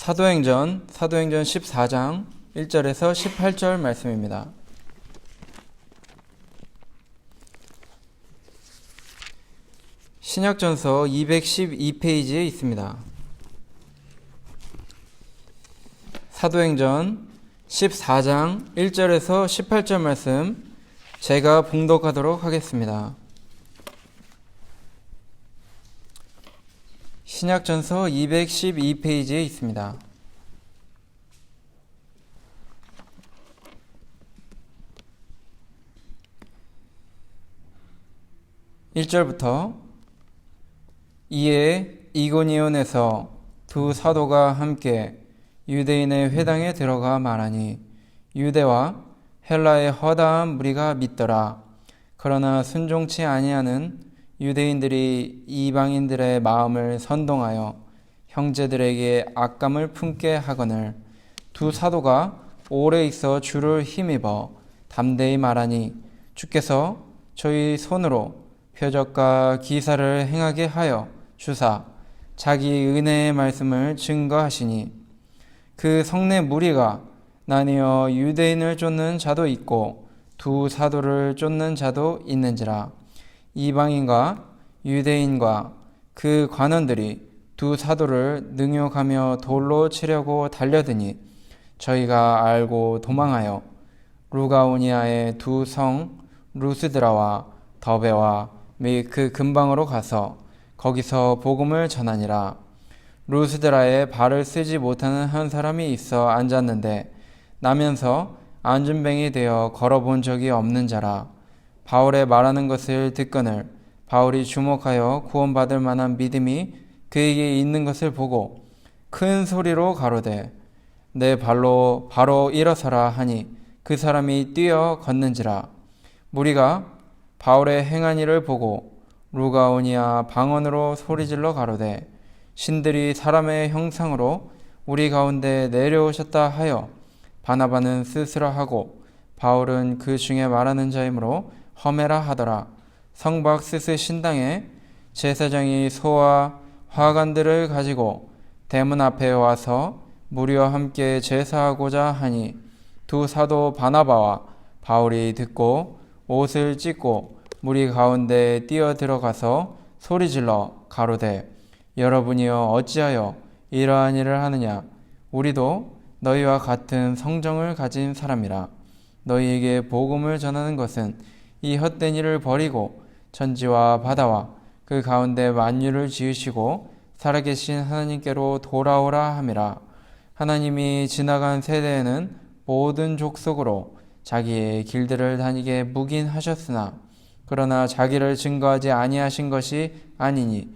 사도행전 14장 1절에서 18절 말씀입니다. 신약전서 212페이지에 있습니다. 사도행전 14장 1절에서 18절 말씀 제가 봉독하도록 하겠습니다. 신약전서 212페이지에 있습니다. (1절부터) 이에 이고니온에서 두 사도가 함께 유대인의 회당에 들어가 말하니 유대와 헬라의 허다한 무리가 믿더라. 그러나 순종치 아니하는 유대인들이 이방인들의 마음을 선동하여 형제들에게 악감을 품게 하거늘 두 사도가 오래 있어 주를 힘입어 담대히 말하니 주께서 저희 손으로 표적과 기사를 행하게 하여 주사 자기 은혜의 말씀을 증거하시니 그 성내 무리가 나뉘어 유대인을 쫓는 자도 있고 두 사도를 쫓는 자도 있는지라. 이방인과 유대인과 그 관원들이 두 사도를 능욕하며 돌로 치려고 달려드니 저희가 알고 도망하여 루가오니아의 두 성 루스드라와 더베와 및 그 근방으로 가서 거기서 복음을 전하니라. 루스드라에 발을 쓰지 못하는 한 사람이 있어 앉았는데 나면서 안진뱅이 되어 걸어본 적이 없는 자라. 바울의 말하는 것을 듣거늘 바울이 주목하여 구원받을 만한 믿음이 그에게 있는 것을 보고 큰 소리로 가로되 내 발로 바로 일어서라 하니 그 사람이 뛰어 걷는지라. 무리가 바울의 행한 일을 보고 루가오니아 방언으로 소리질러 가로되 신들이 사람의 형상으로 우리 가운데 내려오셨다 하여 바나바는 스스로하고 바울은 그 중에 말하는 자이므로 험해라 하더라. 성박 스스 신당에 제사장이 소와 화관들을 가지고 대문 앞에 와서 무리와 함께 제사하고자 하니 두 사도 바나바와 바울이 듣고 옷을 찢고 무리 가운데 뛰어 들어가서 소리질러 가로되 여러분이여 어찌하여 이러한 일을 하느냐. 우리도 너희와 같은 성정을 가진 사람이라. 너희에게 복음을 전하는 것은 이 헛된 일을 버리고 천지와 바다와 그 가운데 만유를 지으시고 살아계신 하나님께로 돌아오라 함이라. 하나님이 지나간 세대에는 모든 족속으로 자기의 길들을 다니게 묵인하셨으나 그러나 자기를 증거하지 아니하신 것이 아니니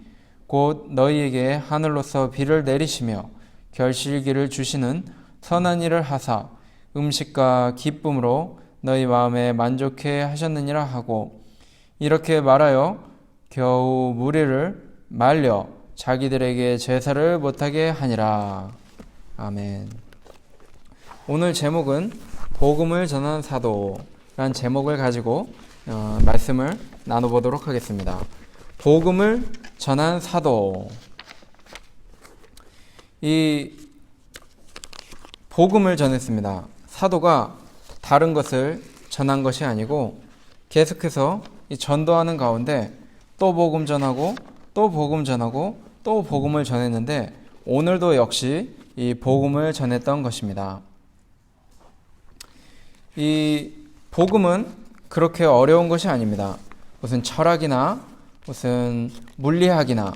곧 너희에게 하늘로서 비를 내리시며 결실기를 주시는 선한 일을 하사 음식과 기쁨으로 너희 마음에 만족해 하셨느니라 하고 이렇게 말하여 겨우 무리를 말려 자기들에게 제사를 못하게 하니라. 아멘. 오늘 제목은 복음을 전하는 사도라는 제목을 가지고 말씀을 나눠보도록 하겠습니다. 복음을 전한 사도. 이 복음을 전했습니다. 사도가 다른 것을 전한 것이 아니고 계속해서 이 전도하는 가운데 또 복음 전하고 또 복음 전하고 또 복음을 전했는데 오늘도 역시 이 복음을 전했던 것입니다. 이 복음은 그렇게 어려운 것이 아닙니다. 무슨 철학이나 무슨 물리학이나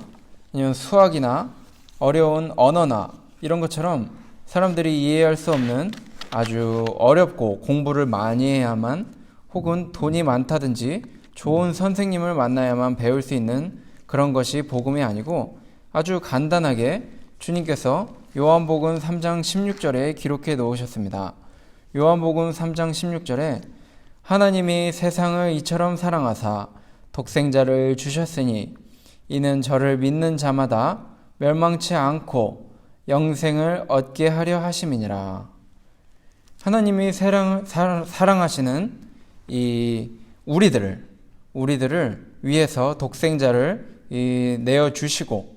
아니면 수학이나 어려운 언어나 이런 것처럼 사람들이 이해할 수 없는 아주 어렵고 공부를 많이 해야만 혹은 돈이 많다든지 좋은 선생님을 만나야만 배울 수 있는 그런 것이 복음이 아니고 아주 간단하게 주님께서 요한복음 3장 16절에 기록해 놓으셨습니다. 요한복음 3장 16절에 하나님이 세상을 이처럼 사랑하사 독생자를 주셨으니 이는 저를 믿는 자마다 멸망치 않고 영생을 얻게 하려 하심이니라. 하나님이 사랑하시는 이 우리들을 위해서 독생자를 내어주시고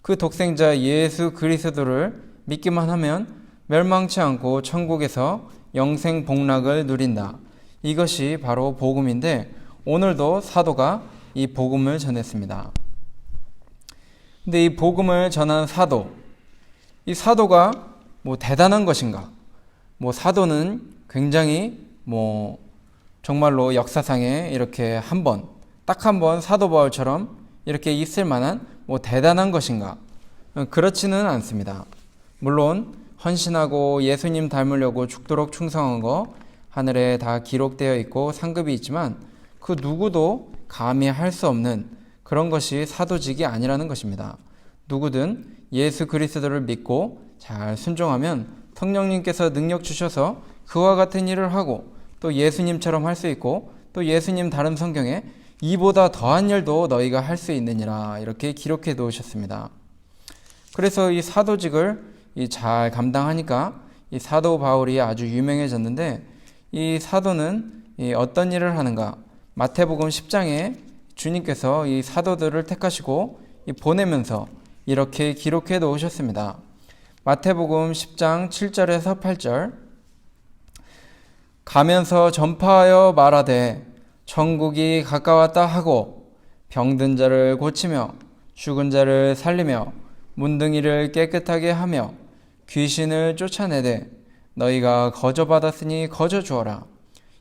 그 독생자 예수 그리스도를 믿기만 하면 멸망치 않고 천국에서 영생 복락을 누린다. 이것이 바로 복음인데 오늘도 사도가 이 복음을 전했습니다. 근데 이 복음을 전한 사도, 이 사도가 뭐 대단한 것인가? 뭐 사도는 굉장히 뭐 정말로 역사상에 이렇게 딱 한 번 사도 바울처럼 이렇게 있을 만한 뭐 대단한 것인가? 그렇지는 않습니다. 물론 헌신하고 예수님 닮으려고 죽도록 충성한 거 하늘에 다 기록되어 있고 상급이 있지만 그 누구도 감히 할 수 없는 그런 것이 사도직이 아니라는 것입니다. 누구든 예수 그리스도를 믿고 잘 순종하면 성령님께서 능력 주셔서 그와 같은 일을 하고 또 예수님처럼 할 수 있고 또 예수님 다른 성경에 이보다 더한 일도 너희가 할 수 있느니라 이렇게 기록해 놓으셨습니다. 그래서 이 사도직을 잘 감당하니까 이 사도 바울이 아주 유명해졌는데 이 사도는 어떤 일을 하는가? 마태복음 10장에 주님께서 이 사도들을 택하시고 보내면서 이렇게 기록해 놓으셨습니다. 마태복음 10장 7절에서 8절 가면서 전파하여 말하되 천국이 가까웠다 하고 병든 자를 고치며 죽은 자를 살리며 문둥이를 깨끗하게 하며 귀신을 쫓아내되 너희가 거저 받았으니 거저 주어라.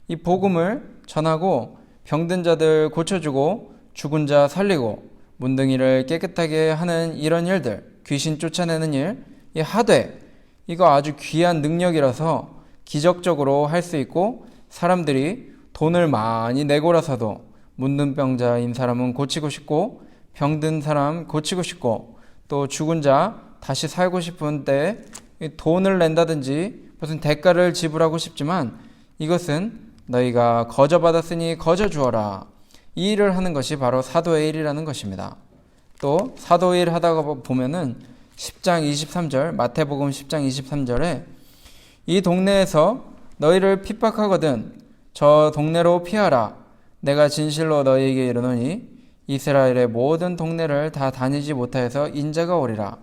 이 복음을 전하고 병든 자들 고쳐주고 죽은 자 살리고 문둥이를 깨끗하게 하는 이런 일들, 귀신 쫓아내는 일 하되 이거 아주 귀한 능력이라서 기적적으로 할 수 있고 사람들이 돈을 많이 내고라서도 문둥병자인 사람은 고치고 싶고 병든 사람 고치고 싶고 또 죽은 자 다시 살고 싶은 때 돈을 낸다든지 무슨 대가를 지불하고 싶지만 이것은 너희가 거저 받았으니 거저 주어라. 이 일을 하는 것이 바로 사도의 일이라는 것입니다. 또 사도의 일 하다가 보면은 10장 23절 마태복음 10장 23절에 이 동네에서 너희를 핍박하거든 저 동네로 피하라. 내가 진실로 너희에게 이르노니 이스라엘의 모든 동네를 다 다니지 못하여서 인자가 오리라.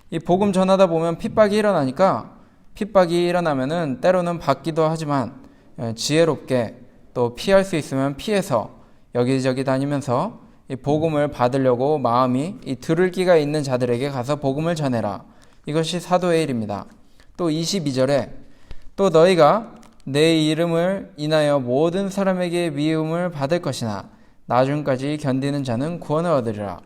이 복음 전하다 보면 핍박이 일어나니까 핍박이 일어나면은 때로는 받기도 하지만 지혜롭게 또 피할 수 있으면 피해서 여기저기 다니면서 이 복음을 받으려고 마음이 이 들을 기가 있는 자들에게 가서 복음을 전해라. 이것이 사도의 일입니다. 또 22절에 또 너희가 내 이름을 인하여 모든 사람에게 미움을 받을 것이나 나중까지 견디는 자는 구원을 얻으리라.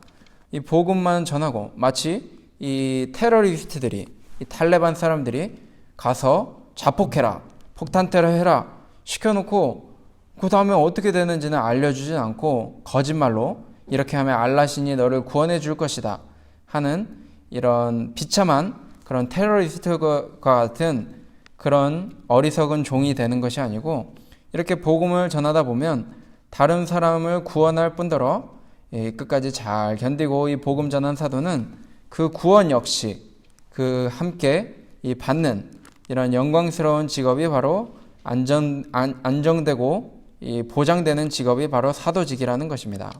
이 복음만 전하고 마치 이 테러리스트들이 이 탈레반 사람들이 가서 자폭해라, 폭탄 테러 해라 시켜놓고 그 다음에 어떻게 되는지는 알려주진 않고 거짓말로 이렇게 하면 알라신이 너를 구원해 줄 것이다 하는 이런 비참한 그런 테러리스트과 같은 그런 어리석은 종이 되는 것이 아니고 이렇게 복음을 전하다 보면 다른 사람을 구원할 뿐더러 끝까지 잘 견디고 이 복음 전한 사도는 그 구원 역시 그 함께 이 받는 이런 영광스러운 직업이 바로 안정되고 이 보장되는 직업이 바로 사도직이라는 것입니다.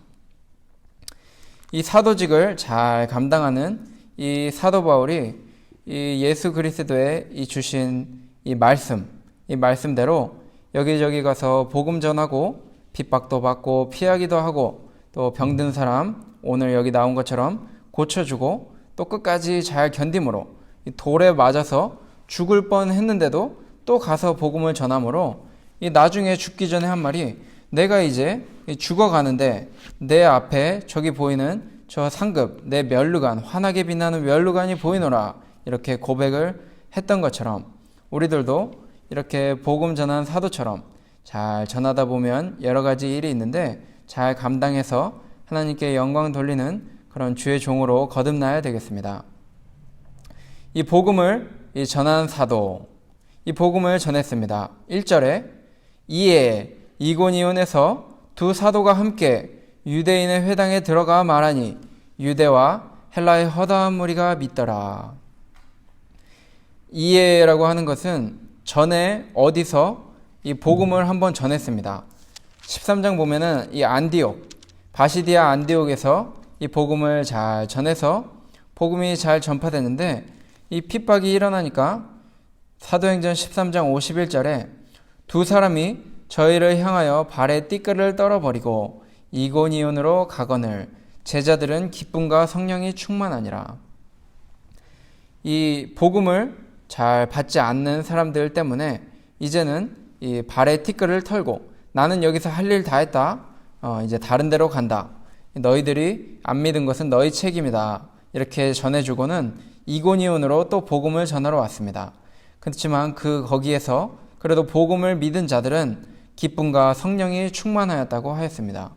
이 사도직을 잘 감당하는 이 사도 바울이 이 예수 그리스도의 이 주신 이 말씀대로 여기저기 가서 복음 전하고 핍박도 받고 피하기도 하고 또 병든 사람 오늘 여기 나온 것처럼 고쳐주고 또 끝까지 잘 견딤으로 이 돌에 맞아서 죽을 뻔 했는데도 또 가서 복음을 전함으로 이 나중에 죽기 전에 한 말이 내가 이제 죽어가는데 내 앞에 저기 보이는 저 상급 내 면류관 환하게 빛나는 면류관이 보이노라 이렇게 고백을 했던 것처럼 우리들도 이렇게 복음 전한 사도처럼 잘 전하다 보면 여러 가지 일이 있는데 잘 감당해서 하나님께 영광 돌리는 그런 주의 종으로 거듭나야 되겠습니다. 이 복음을 전한 사도, 이 복음을 전했습니다. 1절에 이에 이고니온에서 두 사도가 함께 유대인의 회당에 들어가 말하니 유대와 헬라의 허다한 무리가 믿더라. 이에라고 하는 것은 전에 어디서 이 복음을 한번 전했습니다. 13장 보면은 이 안디옥, 바시디아 안디옥에서 이 복음을 잘 전해서 복음이 잘 전파됐는데 이 핍박이 일어나니까 사도행전 13장 51절에 두 사람이 저희를 향하여 발에 띠끌을 떨어버리고 이고니온으로 가거늘 제자들은 기쁨과 성령이 충만하니라. 이 복음을 잘 받지 않는 사람들 때문에 이제는 이 발에 띠끌을 털고 나는 여기서 할 일 다 했다. 이제 다른 데로 간다. 너희들이 안 믿은 것은 너희 책임이다. 이렇게 전해주고는 이고니온으로 또 복음을 전하러 왔습니다. 그렇지만 거기에서 그래도 복음을 믿은 자들은 기쁨과 성령이 충만하였다고 하였습니다.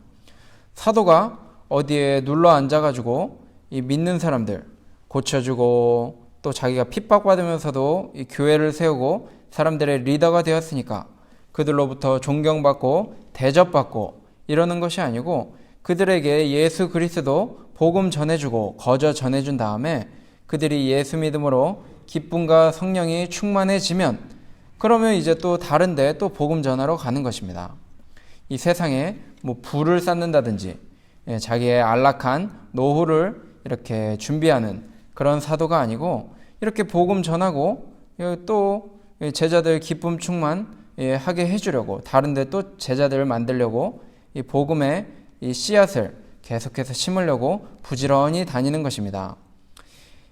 사도가 어디에 눌러 앉아가지고 이 믿는 사람들 고쳐주고 또 자기가 핍박받으면서도 이 교회를 세우고 사람들의 리더가 되었으니까 그들로부터 존경받고 대접받고 이러는 것이 아니고 그들에게 예수 그리스도 복음 전해주고 거저 전해준 다음에 그들이 예수 믿음으로 기쁨과 성령이 충만해지면 그러면 이제 또 다른데 또 복음 전하러 가는 것입니다. 이 세상에 뭐 부를 쌓는다든지 자기의 안락한 노후를 이렇게 준비하는 그런 사도가 아니고 이렇게 복음 전하고 또 제자들 기쁨 충만하게 해주려고 다른데 또 제자들을 만들려고 이 복음의 이 씨앗을 계속해서 심으려고 부지런히 다니는 것입니다.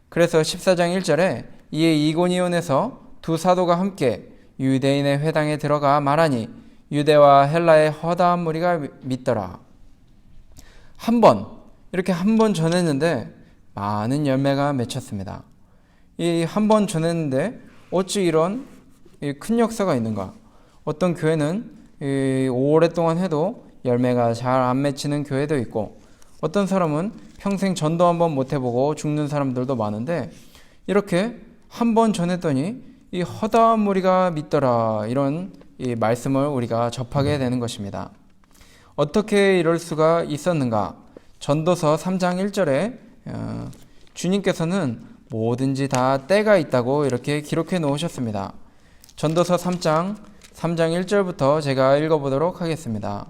그래서 14장 1절에 이에 이고니온에서 두 사도가 함께 유대인의 회당에 들어가 말하니 유대와 헬라의 허다한 무리가 믿더라. 이렇게 한 번 전했는데 많은 열매가 맺혔습니다. 이 한 번 전했는데 어찌 이런 큰 역사가 있는가? 어떤 교회는 오랫동안 해도 열매가 잘 안 맺히는 교회도 있고 어떤 사람은 평생 전도 한번 못 해보고 죽는 사람들도 많은데 이렇게 한 번 전했더니 이 허다한 무리가 믿더라 이런 이 말씀을 우리가 접하게 되는 것입니다. 어떻게 이럴 수가 있었는가? 전도서 3장 1절에 주님께서는 뭐든지 다 때가 있다고 이렇게 기록해 놓으셨습니다. 전도서 3장 1절부터 제가 읽어보도록 하겠습니다.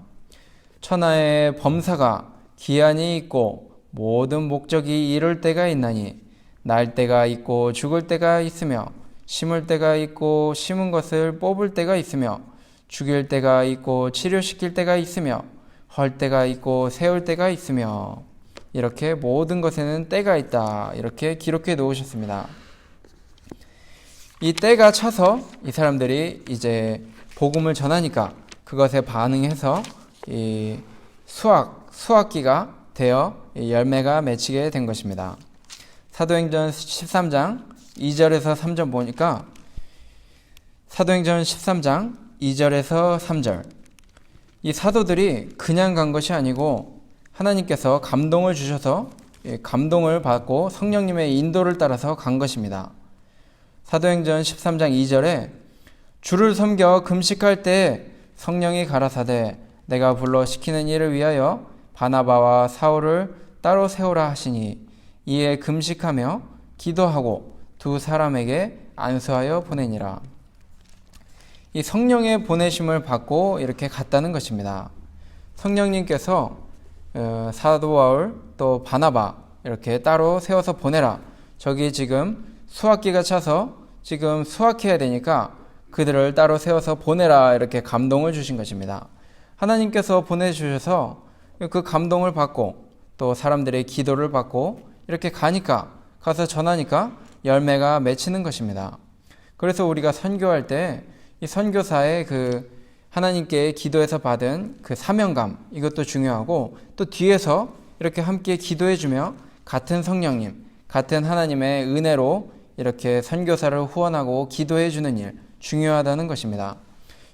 천하의 범사가 기한이 있고 모든 목적이 이룰 때가 있나니 날 때가 있고 죽을 때가 있으며 심을 때가 있고 심은 것을 뽑을 때가 있으며 죽일 때가 있고 치료시킬 때가 있으며 헐 때가 있고 세울 때가 있으며 이렇게 모든 것에는 때가 있다 이렇게 기록해 놓으셨습니다. 이 때가 차서 이 사람들이 이제 복음을 전하니까 그것에 반응해서 이 수확기가 되어 열매가 맺히게 된 것입니다. 사도행전 13장 2절에서 3절 보니까 사도행전 13장 2절에서 3절 이 사도들이 그냥 간 것이 아니고 하나님께서 감동을 주셔서 감동을 받고 성령님의 인도를 따라서 간 것입니다. 사도행전 13장 2절에 주를 섬겨 금식할 때 성령이 가라사대 내가 불러 시키는 일을 위하여 바나바와 사울을 따로 세우라 하시니 이에 금식하며 기도하고 두 사람에게 안수하여 보내니라. 이 성령의 보내심을 받고 이렇게 갔다는 것입니다. 성령님께서 사도 바울 또 바나바 이렇게 따로 세워서 보내라. 저기 지금 수확기가 차서 지금 수확해야 되니까 그들을 따로 세워서 보내라 이렇게 감동을 주신 것입니다. 하나님께서 보내주셔서 그 감동을 받고 또 사람들의 기도를 받고 이렇게 가서 전하니까 열매가 맺히는 것입니다. 그래서 우리가 선교할 때 이 선교사의 그 하나님께 기도해서 받은 그 사명감 이것도 중요하고 또 뒤에서 이렇게 함께 기도해주며 같은 성령님, 같은 하나님의 은혜로 이렇게 선교사를 후원하고 기도해주는 일 중요하다는 것입니다.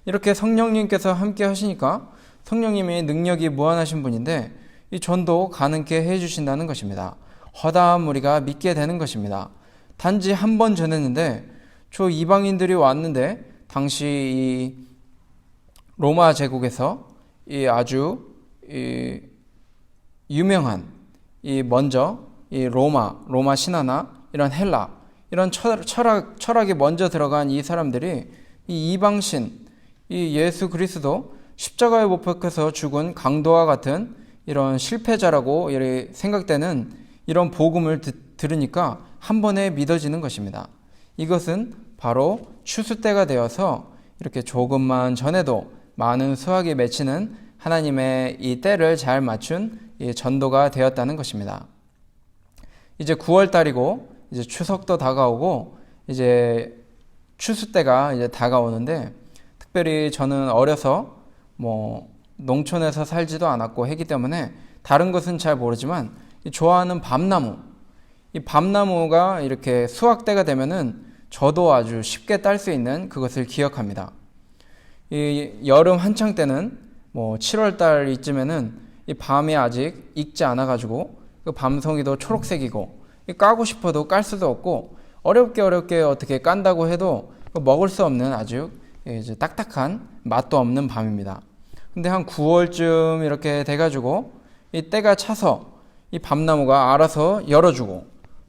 이렇게 성령님께서 함께 하시니까 성령님이 능력이 무한하신 분인데 이 전도 가능케 해주신다는 것입니다. 허다한 무리가 믿게 되는 것입니다. 단지 한 번 전했는데 저 이방인들이 왔는데 당시 이 로마 제국에서 이 아주 유명한 이 로마 신화나 이런 헬라 이런 철학이 먼저 들어간 이 사람들이 이 이방신 이 예수 그리스도 십자가에 못 박혀서 죽은 강도와 같은 이런 실패자라고 생각되는 이런 복음을 들으니까 한 번에 믿어지는 것입니다. 이것은 바로 추수 때가 되어서 이렇게 조금만 전해도 많은 수확이 맺히는 하나님의 이 때를 잘 맞춘 이 전도가 되었다는 것입니다. 이제 9월 달이고 이제 추석도 다가오고 이제 추수 때가 이제 다가오는데, 특별히 저는 어려서 농촌에서 살지도 않았고 했기 때문에 다른 것은 잘 모르지만 좋아하는 밤나무, 이 밤나무가 이렇게 수확 때가 되면은 저도 아주 쉽게 딸 수 있는 그것을 기억합니다. 이 여름 한창 때는 7월 달 이쯤에는 이 밤이 아직 익지 않아 가지고 그 밤송이도 초록색이고 까고 싶어도 깔 수도 없고 어렵게 어떻게 깐다고 해도 먹을 수 없는 아주 이제 딱딱한 맛도 없는 밤입니다. 근데 한 9월쯤 이렇게 돼가지고 이 때가 차서 이 밤나무가 알아서 열어주고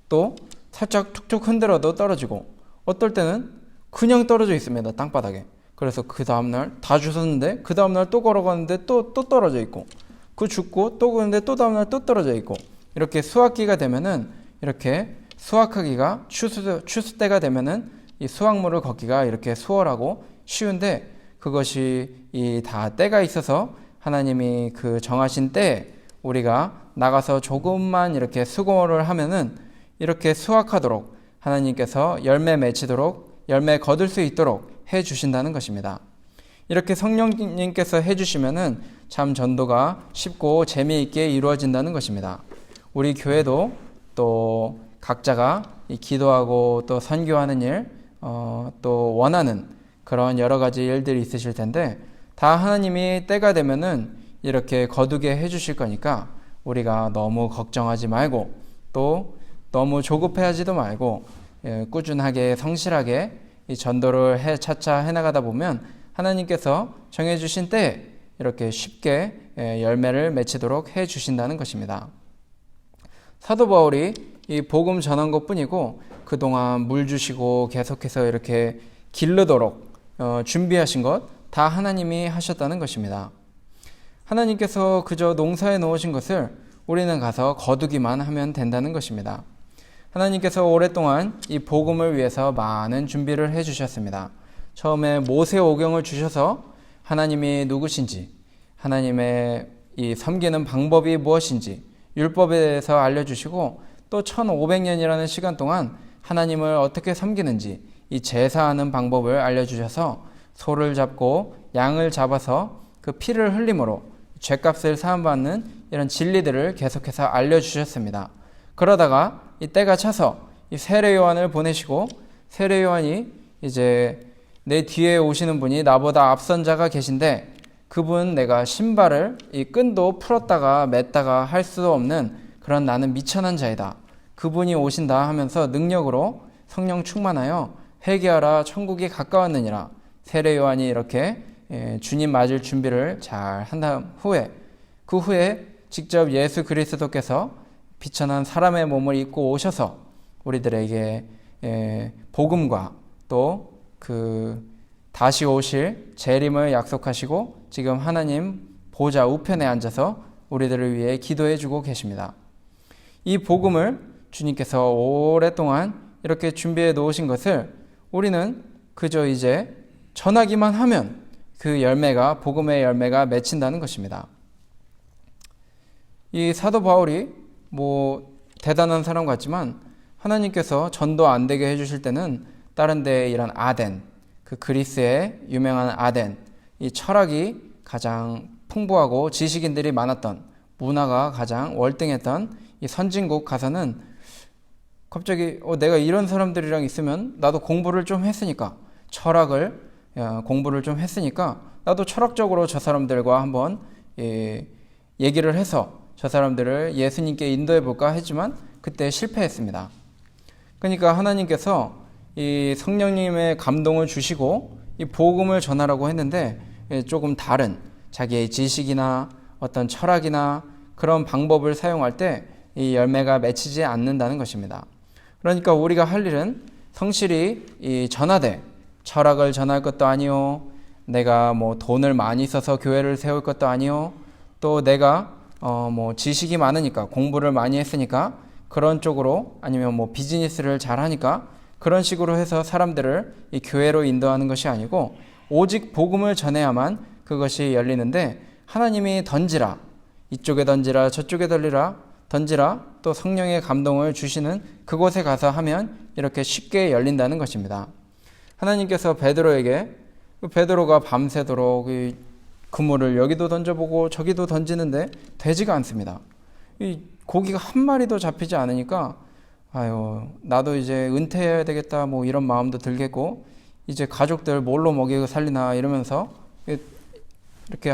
또 살짝 툭툭 흔들어도 떨어지고 어떨 때는 그냥 떨어져 있습니다, 땅바닥에. 그래서 그 다음날 다 주웠는데 그 다음날 또 걸어가는데 또 떨어져 있고, 그 죽고 또 그런데 또 다음날 또 떨어져 있고, 이렇게 수확기가 되면은 이렇게 수확하기가 추수 때가 되면은 이 수확물을 걷기가 이렇게 수월하고 쉬운데, 그것이 이 다 때가 있어서 하나님이 그 정하신 때에 우리가 나가서 조금만 이렇게 수고를 하면은 이렇게 수확하도록 하나님께서 열매 맺히도록 열매 거둘 수 있도록 해 주신다는 것입니다. 이렇게 성령님께서 해 주시면은 참 전도가 쉽고 재미있게 이루어진다는 것입니다. 우리 교회도 또 각자가 이 기도하고 또 선교하는 일, 또 원하는 그런 여러 가지 일들이 있으실 텐데, 다 하나님이 때가 되면은 이렇게 거두게 해 주실 거니까 우리가 너무 걱정하지 말고 또 너무 조급해하지도 말고 꾸준하게 성실하게 이 전도를 차차 해나가다 보면 하나님께서 정해주신 때에 이렇게 쉽게 열매를 맺히도록 해 주신다는 것입니다. 사도 바울이 이 복음 전한 것뿐이고 그동안 물 주시고 계속해서 이렇게 기르도록 준비하신 것 다 하나님이 하셨다는 것입니다. 하나님께서 그저 농사에 놓으신 것을 우리는 가서 거두기만 하면 된다는 것입니다. 하나님께서 오랫동안 이 복음을 위해서 많은 준비를 해 주셨습니다. 처음에 모세오경을 주셔서 하나님이 누구신지, 하나님의 이 섬기는 방법이 무엇인지 율법에 대해서 알려주시고, 또 1500년이라는 시간 동안 하나님을 어떻게 섬기는지 이 제사하는 방법을 알려주셔서 소를 잡고 양을 잡아서 그 피를 흘림으로 죄값을 사함받는 이런 진리들을 계속해서 알려주셨습니다. 그러다가 이 때가 차서 이 세례 요한을 보내시고, 세례 요한이 이제 내 뒤에 오시는 분이 나보다 앞선 자가 계신데 그분 내가 신발을 이 끈도 풀었다가 맸다가 할 수 없는 그런 나는 미천한 자이다. 그분이 오신다 하면서 능력으로 성령 충만하여 회개하라 천국이 가까웠느니라. 세례 요한이 이렇게 주님 맞을 준비를 잘 한 다음 후에, 그 후에 직접 예수 그리스도께서 비천한 사람의 몸을 입고 오셔서 우리들에게 복음과 또 그 다시 오실 재림을 약속하시고 지금 하나님 보좌 우편에 앉아서 우리들을 위해 기도해 주고 계십니다. 이 복음을 주님께서 오랫동안 이렇게 준비해 놓으신 것을 우리는 그저 이제 전하기만 하면 그 열매가, 복음의 열매가 맺힌다는 것입니다. 이 사도 바울이 대단한 사람 같지만 하나님께서 전도 안 되게 해주실 때는 다른 데 이런 아덴, 그 그리스의 유명한 아덴, 이 철학이 가장 풍부하고 지식인들이 많았던, 문화가 가장 월등했던 이 선진국 가서는 갑자기 내가 이런 사람들이랑 있으면 나도 공부를 좀 했으니까, 철학을 공부를 좀 했으니까 나도 철학적으로 저 사람들과 한번 얘기를 해서 저 사람들을 예수님께 인도해 볼까 했지만 그때 실패했습니다. 그러니까 하나님께서 이 성령님의 감동을 주시고 이 복음을 전하라고 했는데 조금 다른 자기의 지식이나 어떤 철학이나 그런 방법을 사용할 때 이 열매가 맺히지 않는다는 것입니다. 그러니까 우리가 할 일은 성실히 이 전하되 철학을 전할 것도 아니요, 내가 돈을 많이 써서 교회를 세울 것도 아니요, 또 내가 지식이 많으니까 공부를 많이 했으니까 그런 쪽으로 아니면 뭐 비즈니스를 잘 하니까 그런 식으로 해서 사람들을 이 교회로 인도하는 것이 아니고 오직 복음을 전해야만 그것이 열리는데 하나님이 던지라, 이쪽에 던지라, 저쪽에 던지라, 또 성령의 감동을 주시는 그곳에 가서 하면 이렇게 쉽게 열린다는 것입니다. 하나님께서 베드로에게, 베드로가 밤새도록 이 그물을 여기도 던져보고 저기도 던지는데 되지가 않습니다. 이 고기가 한 마리도 잡히지 않으니까 아유, 나도 이제 은퇴해야 되겠다 뭐 이런 마음도 들겠고, 이제 가족들 뭘로 먹이고 살리나 이러면서 이렇게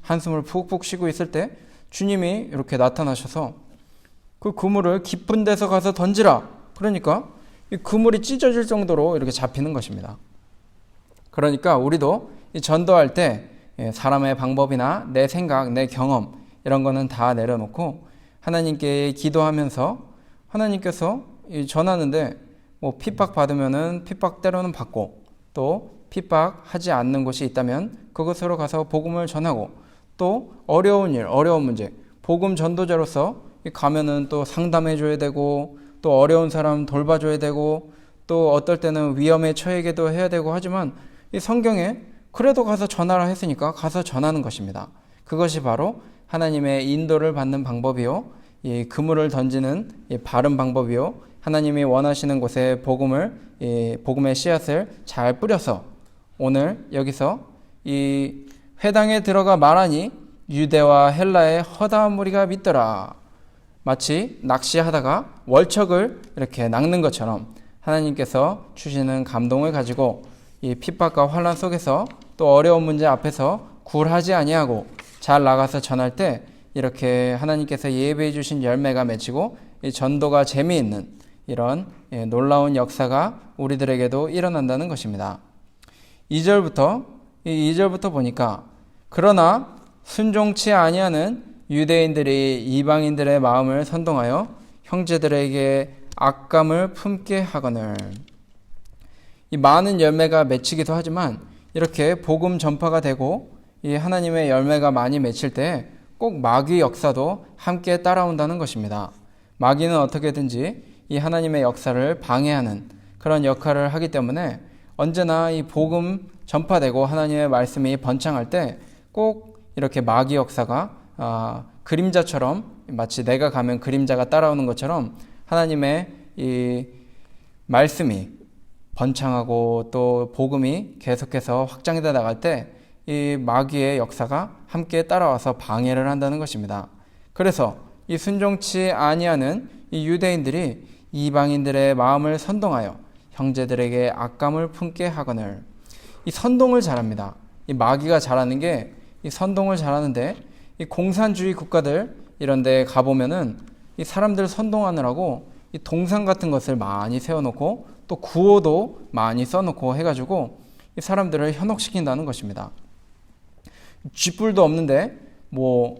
한숨을 푹푹 쉬고 있을 때 주님이 이렇게 나타나셔서 그 그물을 깊은 데서 가서 던지라. 그러니까 이 그물이 찢어질 정도로 이렇게 잡히는 것입니다. 그러니까 우리도 이 전도할 때 사람의 방법이나 내 생각, 내 경험 이런 거는 다 내려놓고 하나님께 기도하면서 하나님께서 전하는데 뭐 핍박 받으면은 핍박 때로는 받고, 또 핍박하지 않는 곳이 있다면 그곳으로 가서 복음을 전하고, 또 어려운 일, 어려운 문제, 복음 전도자로서 가면은 또 상담해 줘야 되고, 또 어려운 사람 돌봐줘야 되고, 또 어떨 때는 위험에 처하게도 해야 되고 하지만 이 성경에 그래도 가서 전하라 했으니까 가서 전하는 것입니다. 그것이 바로 하나님의 인도를 받는 방법이요, 이 그물을 던지는 이 바른 방법이요, 하나님이 원하시는 곳에 복음의 씨앗을 잘 뿌려서 오늘 여기서 이 회당에 들어가 말하니 유대와 헬라의 허다한 무리가 믿더라. 마치 낚시하다가 월척을 이렇게 낚는 것처럼 하나님께서 주시는 감동을 가지고 이 핍박과 환난 속에서 또 어려운 문제 앞에서 굴하지 아니하고 잘 나가서 전할 때 이렇게 하나님께서 예배해 주신 열매가 맺히고 이 전도가 재미있는 이런 놀라운 역사가 우리들에게도 일어난다는 것입니다. 2절부터 보니까 그러나 순종치 아니하는 유대인들이 이방인들의 마음을 선동하여 형제들에게 악감을 품게 하거늘. 이 많은 열매가 맺히기도 하지만 이렇게 복음 전파가 되고 이 하나님의 열매가 많이 맺힐 때 꼭 마귀 역사도 함께 따라온다는 것입니다. 마귀는 어떻게든지 이 하나님의 역사를 방해하는 그런 역할을 하기 때문에 언제나 이 복음 전파되고 하나님의 말씀이 번창할 때 꼭 이렇게 마귀 역사가 그림자처럼, 마치 내가 가면 그림자가 따라오는 것처럼 하나님의 이 말씀이 번창하고 또 복음이 계속해서 확장되어 나갈 때 이 마귀의 역사가 함께 따라와서 방해를 한다는 것입니다. 그래서 이 순종치 아니하는 이 유대인들이 이방인들의 마음을 선동하여 형제들에게 악감을 품게 하거늘. 이 선동을 잘합니다. 이 마귀가 잘하는 게 이 선동을 잘하는데, 이 공산주의 국가들 이런 데 가보면은 이 사람들 선동하느라고 이 동상 같은 것을 많이 세워놓고 또 구호도 많이 써놓고 해가지고 이 사람들을 현혹시킨다는 것입니다. 쥐뿔도 없는데 뭐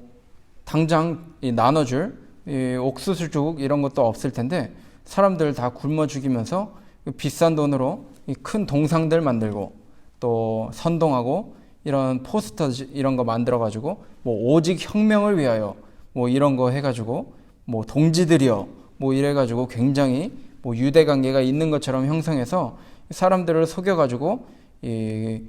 당장 이 나눠줄 이 옥수수죽 이런 것도 없을 텐데 사람들 다 굶어 죽이면서 비싼 돈으로 이 큰 동상들 만들고 또 선동하고 이런 포스터 이런 거 만들어 가지고 뭐 오직 혁명을 위하여 뭐 이런 거 해가지고 뭐 동지들이여 뭐 이래 가지고 굉장히 뭐 유대 관계가 있는 것처럼 형성해서 사람들을 속여 가지고 이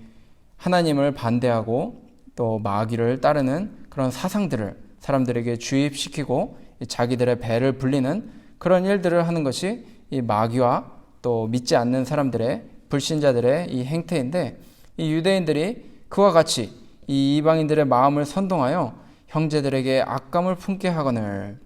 하나님을 반대하고 또 마귀를 따르는 그런 사상들을 사람들에게 주입시키고 자기들의 배를 불리는 그런 일들을 하는 것이 이 마귀와 또 믿지 않는 사람들의 불신자들의 이 행태인데, 이 유대인들이 그와 같이 이 이방인들의 마음을 선동하여 형제들에게 악감을 품게 하거늘.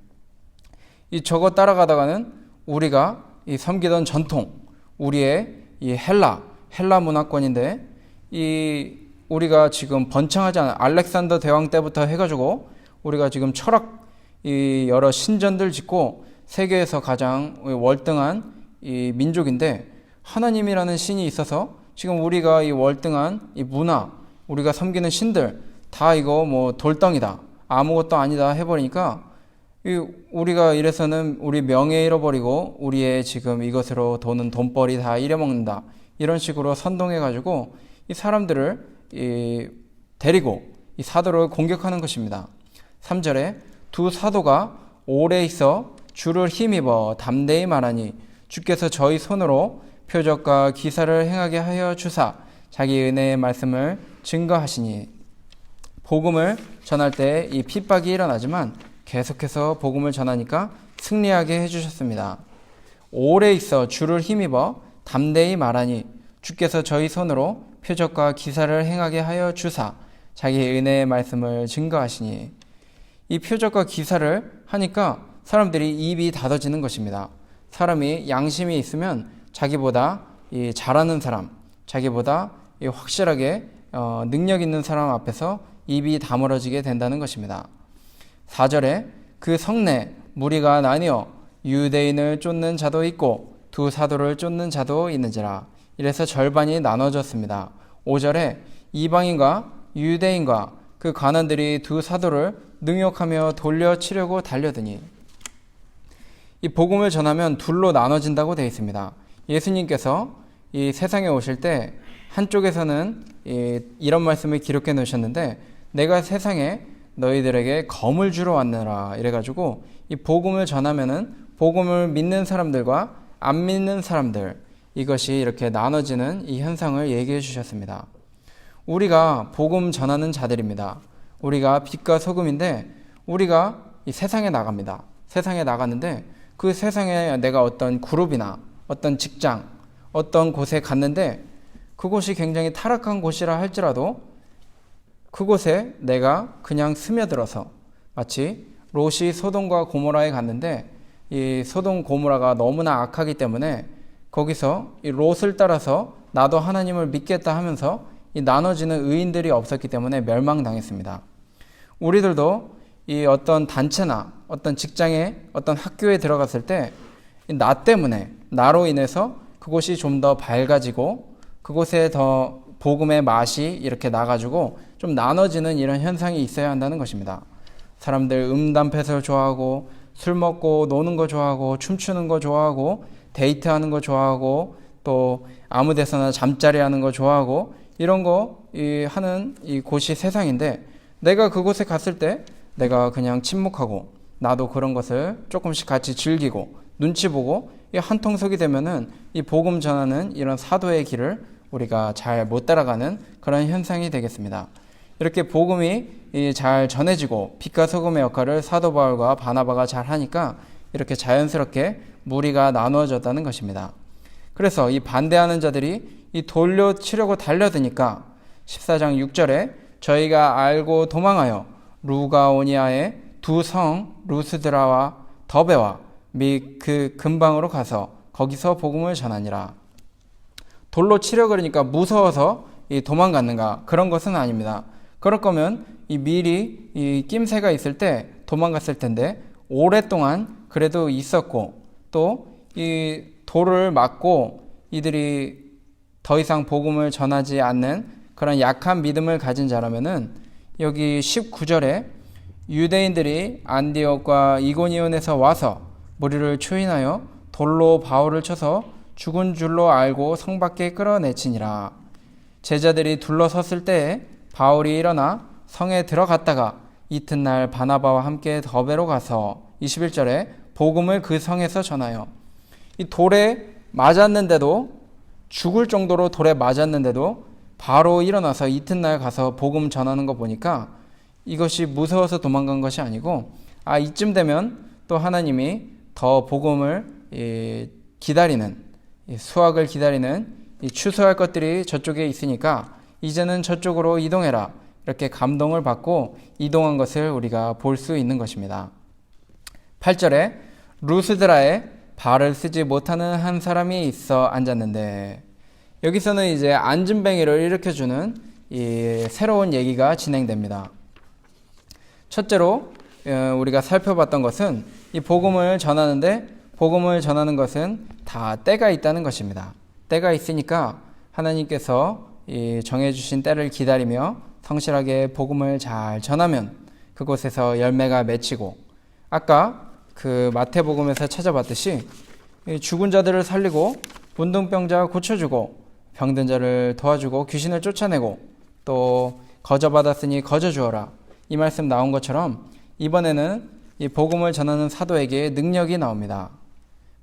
이 저거 따라가다가는 우리가 이 섬기던 전통, 우리의 이 헬라 문화권인데, 이 우리가 지금 번창하지 않은 알렉산더 대왕 때부터 해가지고 우리가 지금 철학 이 여러 신전들 짓고 세계에서 가장 월등한 이 민족인데, 하나님이라는 신이 있어서 지금 우리가 이 월등한 이 문화, 우리가 섬기는 신들 다 이거 뭐 돌덩이다, 아무것도 아니다 해버리니까 우리가 이래서는 우리 명예 잃어버리고 우리의 지금 이것으로 도는 돈벌이 다 잃어먹는다, 이런 식으로 선동해가지고 이 사람들을 데리고 사도를 공격하는 것입니다. 3절에 두 사도가 오래 있어 주를 힘입어 담대히 말하니 주께서 저희 손으로 표적과 기사를 행하게 하여 주사 자기 은혜의 말씀을 증거하시니. 복음을 전할 때 이 핍박이 일어나지만 계속해서 복음을 전하니까 승리하게 해주셨습니다. 오래 있어 주를 힘입어 담대히 말하니 주께서 저희 손으로 표적과 기사를 행하게 하여 주사 자기 은혜의 말씀을 증거하시니. 이 표적과 기사를 하니까 사람들이 입이 닫아지는 것입니다. 사람이 양심이 있으면 자기보다 잘하는 사람, 자기보다 확실하게 능력 있는 사람 앞에서 입이 다물어지게 된다는 것입니다. 4절에 그 성내 무리가 나뉘어 유대인을 쫓는 자도 있고 두 사도를 쫓는 자도 있는지라. 이래서 절반이 나눠졌습니다. 5절에 이방인과 유대인과 그 관원들이 두 사도를 능욕하며 돌려치려고 달려드니. 이 복음을 전하면 둘로 나눠진다고 되어 있습니다. 예수님께서 이 세상에 오실 때 한쪽에서는 이런 말씀을 기록해 놓으셨는데 내가 세상에 너희들에게 검을 주러 왔느라 이래가지고 이 복음을 전하면은 복음을 믿는 사람들과 안 믿는 사람들, 이것이 이렇게 나눠지는 이 현상을 얘기해 주셨습니다. 우리가 복음 전하는 자들입니다. 우리가 빛과 소금인데 우리가 이 세상에 나갑니다. 세상에 나갔는데 그 세상에 내가 어떤 그룹이나 어떤 직장, 어떤 곳에 갔는데 그곳이 굉장히 타락한 곳이라 할지라도 그곳에 내가 그냥 스며들어서 마치 롯이 소돔과 고모라에 갔는데 이 소돔 고모라가 너무나 악하기 때문에 거기서 이 롯을 따라서 나도 하나님을 믿겠다 하면서 이 나눠지는 의인들이 없었기 때문에 멸망당했습니다. 우리들도 이 어떤 단체나 어떤 직장에 어떤 학교에 들어갔을 때 나 때문에 나로 인해서 그곳이 좀 더 밝아지고 그곳에 더 복음의 맛이 이렇게 나가지고 좀 나눠지는 이런 현상이 있어야 한다는 것입니다. 사람들 음담패설 좋아하고 술 먹고 노는 거 좋아하고 춤추는 거 좋아하고 데이트하는 거 좋아하고 또 아무 데서나 잠자리 하는 거 좋아하고 이런 거 하는 이 곳이 세상인데 내가 그곳에 갔을 때 내가 그냥 침묵하고 나도 그런 것을 조금씩 같이 즐기고 눈치 보고 한통속이 되면은 이 복음 전하는 이런 사도의 길을 우리가 잘 못 따라가는 그런 현상이 되겠습니다. 이렇게 복음이 잘 전해지고 빛과 소금의 역할을 사도 바울과 바나바가 잘 하니까 이렇게 자연스럽게 무리가 나누어졌다는 것입니다. 그래서 이 반대하는 자들이 이 돌려치려고 달려드니까 14장 6절에 저희가 알고 도망하여 루가오니아의 두 성 루스드라와 더베와 및 그 근방으로 가서 거기서 복음을 전하니라. 돌로 치려 그러니까 무서워서 도망갔는가? 그런 것은 아닙니다. 그럴 거면 미리 이 낌새가 있을 때 도망갔을 텐데 오랫동안 그래도 있었고 또 이 돌을 맞고 이들이 더 이상 복음을 전하지 않는 그런 약한 믿음을 가진 자라면은 여기 19절에 유대인들이 안디옥과 이고니온에서 와서 무리를 추인하여 돌로 바울을 쳐서 죽은 줄로 알고 성 밖에 끌어내치니라. 제자들이 둘러섰을 때에 바울이 일어나 성에 들어갔다가 이튿날 바나바와 함께 더베로 가서 21절에 복음을 그 성에서 전하여. 이 돌에 맞았는데도 죽을 정도로 돌에 맞았는데도 바로 일어나서 이튿날 가서 복음 전하는 거 보니까 이것이 무서워서 도망간 것이 아니고 이쯤 되면 또 하나님이 더 복음을 기다리는 수확을 기다리는 추수할 것들이 저쪽에 있으니까 이제는 저쪽으로 이동해라 이렇게 감동을 받고 이동한 것을 우리가 볼 수 있는 것입니다. 8절에 루스드라에 발을 쓰지 못하는 한 사람이 있어 앉았는데 여기서는 이제 앉은뱅이를 일으켜주는 이 새로운 얘기가 진행됩니다. 첫째로 우리가 살펴봤던 것은 이 복음을 전하는데 복음을 전하는 것은 다 때가 있다는 것입니다. 때가 있으니까 하나님께서 이 정해주신 때를 기다리며 성실하게 복음을 잘 전하면 그곳에서 열매가 맺히고 아까 그 마태복음에서 찾아봤듯이 죽은 자들을 살리고 문둥병자 고쳐주고 병든 자를 도와주고 귀신을 쫓아내고 또 거저받았으니 거저주어라 이 말씀 나온 것처럼 이번에는 이 복음을 전하는 사도에게 능력이 나옵니다.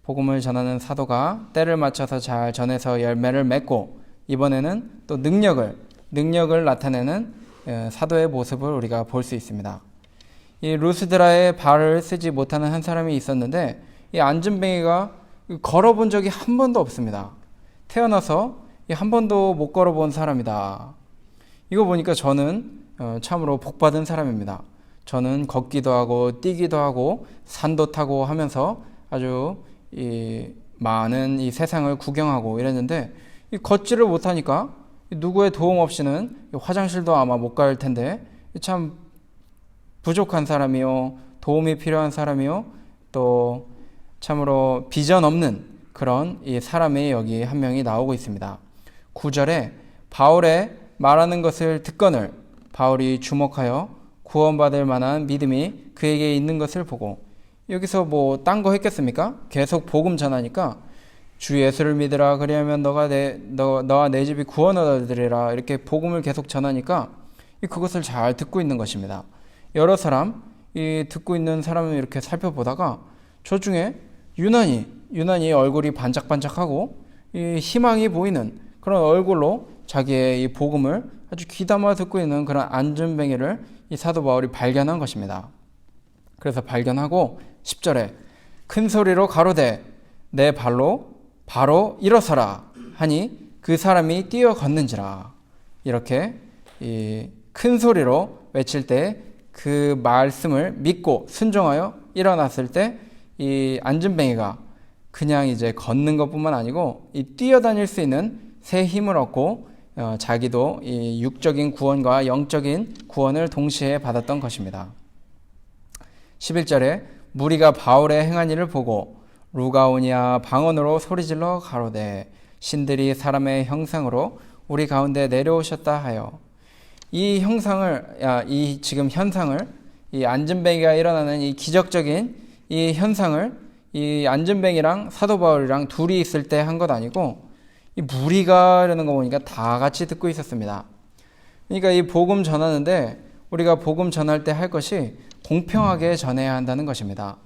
복음을 전하는 사도가 때를 맞춰서 잘 전해서 열매를 맺고 이번에는 또 능력을 나타내는 사도의 모습을 우리가 볼 수 있습니다. 이 루스드라에 발을 쓰지 못하는 한 사람이 있었는데 이 안진뱅이가 걸어본 적이 한 번도 없습니다. 태어나서 한 번도 못 걸어본 사람이다. 이거 보니까 저는 참으로 복받은 사람입니다. 저는 걷기도 하고 뛰기도 하고 산도 타고 하면서 아주 많은 이 세상을 구경하고 이랬는데 걷지를 못하니까 누구의 도움 없이는 화장실도 아마 못 갈 텐데 참 부족한 사람이요, 도움이 필요한 사람이요, 또 참으로 비전 없는 그런 이 사람이 여기 한 명이 나오고 있습니다. 9절에 바울의 말하는 것을 듣거늘 바울이 주목하여 구원받을 만한 믿음이 그에게 있는 것을 보고, 여기서 뭐 딴 거 했겠습니까? 계속 복음 전하니까 주 예수를 믿으라 그리하면 너와 내 집이 구원을 얻으리라 이렇게 복음을 계속 전하니까 그것을 잘 듣고 있는 것입니다. 여러 사람 듣고 있는 사람을 이렇게 살펴보다가 저 중에 유난히 얼굴이 반짝반짝하고 희망이 보이는 그런 얼굴로 자기의 이 복음을 아주 귀담아 듣고 있는 그런 안진뱅이를 이 사도 바울이 발견한 것입니다. 그래서 발견하고 10절에 큰 소리로 가로되 내 발로 바로 일어서라 하니 그 사람이 뛰어 걷는지라. 이렇게 큰 소리로 외칠 때 그 말씀을 믿고 순종하여 일어났을 때 이 안진뱅이가 그냥 이제 걷는 것뿐만 아니고 뛰어다닐 수 있는 새 힘을 얻고 자기도 이 육적인 구원과 영적인 구원을 동시에 받았던 것입니다. 11절에 무리가 바울의 행한 일을 보고 루가오니아 방언으로 소리질러 가로되 신들이 사람의 형상으로 우리 가운데 내려오셨다 하여, 이 지금 현상을, 이 안진뱅이가 일어나는 이 기적적인 이 현상을 이 안진뱅이랑 사도 바울이랑 둘이 있을 때 한 것 아니고 이 무리가 이러는 거 보니까 다 같이 듣고 있었습니다. 그러니까 이 복음 전하는데 우리가 복음 전할 때 할 것이 공평하게 전해야 한다는 것입니다.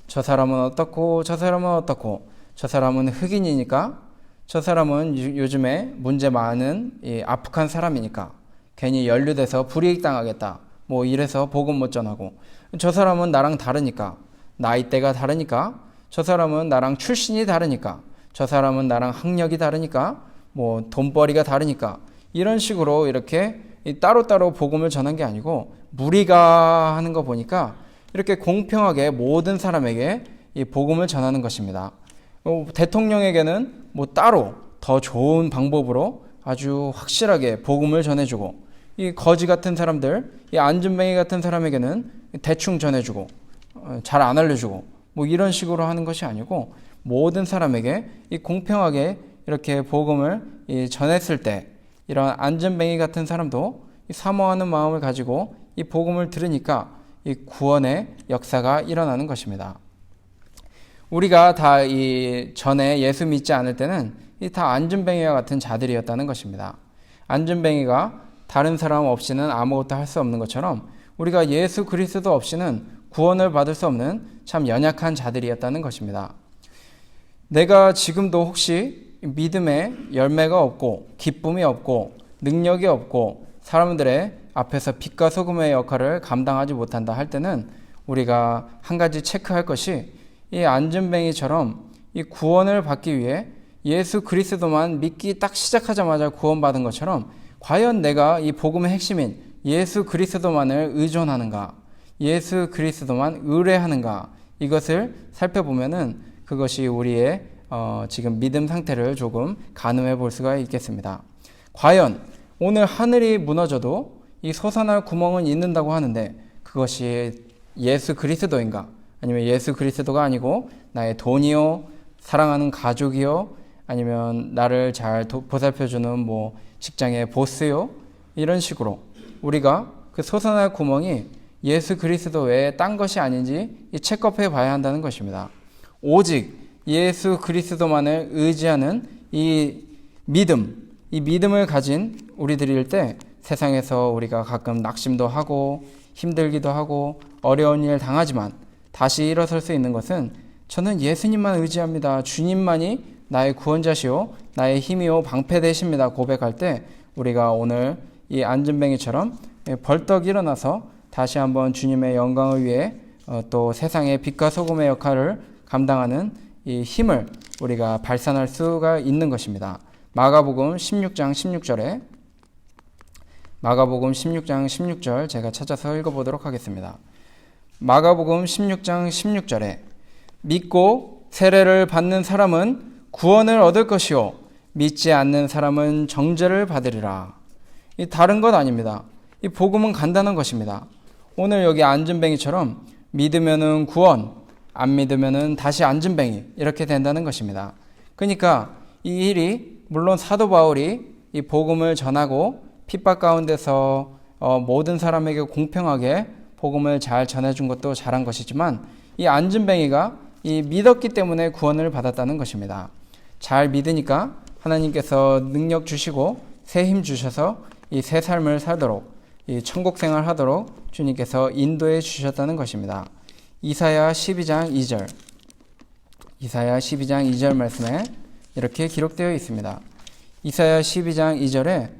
저 사람은 어떻고 저 사람은 어떻고, 저 사람은 흑인이니까, 저 사람은 요즘에 문제 많은 이 아프간 사람이니까 괜히 연루돼서 불이익당하겠다 뭐 이래서 복음 못 전하고, 저 사람은 나랑 다르니까, 나이대가 다르니까, 저 사람은 나랑 출신이 다르니까, 저 사람은 나랑 학력이 다르니까, 뭐 돈벌이가 다르니까, 이런 식으로 이렇게 따로따로 복음을 전한 게 아니고 무리가 하는 거 보니까 이렇게 공평하게 모든 사람에게 이 복음을 전하는 것입니다. 대통령에게는 뭐 따로 더 좋은 방법으로 아주 확실하게 복음을 전해주고, 이 거지 같은 사람들, 이 안진뱅이 같은 사람에게는 대충 전해주고 잘 안 알려주고 뭐 이런 식으로 하는 것이 아니고 모든 사람에게 이 공평하게 이렇게 복음을 전했을 때 이런 안진뱅이 같은 사람도 사모하는 마음을 가지고 이 복음을 들으니까 이 구원의 역사가 일어나는 것입니다. 우리가 다 이 전에 예수 믿지 않을 때는 다 안진뱅이와 같은 자들이었다는 것입니다. 안진뱅이가 다른 사람 없이는 아무것도 할 수 없는 것처럼 우리가 예수 그리스도 없이는 구원을 받을 수 없는 참 연약한 자들이었다는 것입니다. 내가 지금도 혹시 믿음의 열매가 없고 기쁨이 없고 능력이 없고 사람들의 앞에서 빛과 소금의 역할을 감당하지 못한다 할 때는 우리가 한 가지 체크할 것이, 이 안진뱅이처럼 이 구원을 받기 위해 예수 그리스도만 믿기 딱 시작하자마자 구원받은 것처럼 과연 내가 이 복음의 핵심인 예수 그리스도만을 의존하는가, 예수 그리스도만 의뢰하는가, 이것을 살펴보면은 그것이 우리의 지금 믿음 상태를 조금 가늠해 볼 수가 있겠습니다. 과연 오늘 하늘이 무너져도 이 솟아날 구멍은 있는다고 하는데 그것이 예수 그리스도인가, 아니면 예수 그리스도가 아니고 나의 돈이요, 사랑하는 가족이요, 아니면 나를 잘 보살펴주는 뭐 직장의 보스요, 이런 식으로 우리가 그 솟아날 구멍이 예수 그리스도 외에 딴 것이 아닌지 체크해 봐야 한다는 것입니다. 오직 예수 그리스도만을 의지하는 이 믿음을 가진 우리들일 때 세상에서 우리가 가끔 낙심도 하고 힘들기도 하고 어려운 일 당하지만 다시 일어설 수 있는 것은 저는 예수님만 의지합니다. 주님만이 나의 구원자시오, 나의 힘이요, 방패 되십니다. 고백할 때 우리가 오늘 이 안전뱅이처럼 벌떡 일어나서 다시 한번 주님의 영광을 위해 또 세상의 빛과 소금의 역할을 감당하는 이 힘을 우리가 발산할 수가 있는 것입니다. 마가복음 16장 16절에 마가복음 16장 16절 제가 찾아서 읽어보도록 하겠습니다. 마가복음 16장 16절에 믿고 세례를 받는 사람은 구원을 얻을 것이요 믿지 않는 사람은 정죄를 받으리라. 이 다른 것 아닙니다. 이 복음은 간단한 것입니다. 오늘 여기 안전뱅이처럼 믿으면은 구원, 안 믿으면은 다시 안전뱅이 이렇게 된다는 것입니다. 그러니까 이 일이 물론 사도 바울이 이 복음을 전하고 핍박 가운데서 모든 사람에게 공평하게 복음을 잘 전해준 것도 잘한 것이지만 이 안전뱅이가 이 믿었기 때문에 구원을 받았다는 것입니다. 잘 믿으니까 하나님께서 능력 주시고 새 힘 주셔서 이 새 삶을 살도록 이 천국 생활 하도록 주님께서 인도해 주셨다는 것입니다. 이사야 12장 2절 이사야 12장 2절 말씀에 이렇게 기록되어 있습니다. 이사야 12장 2절에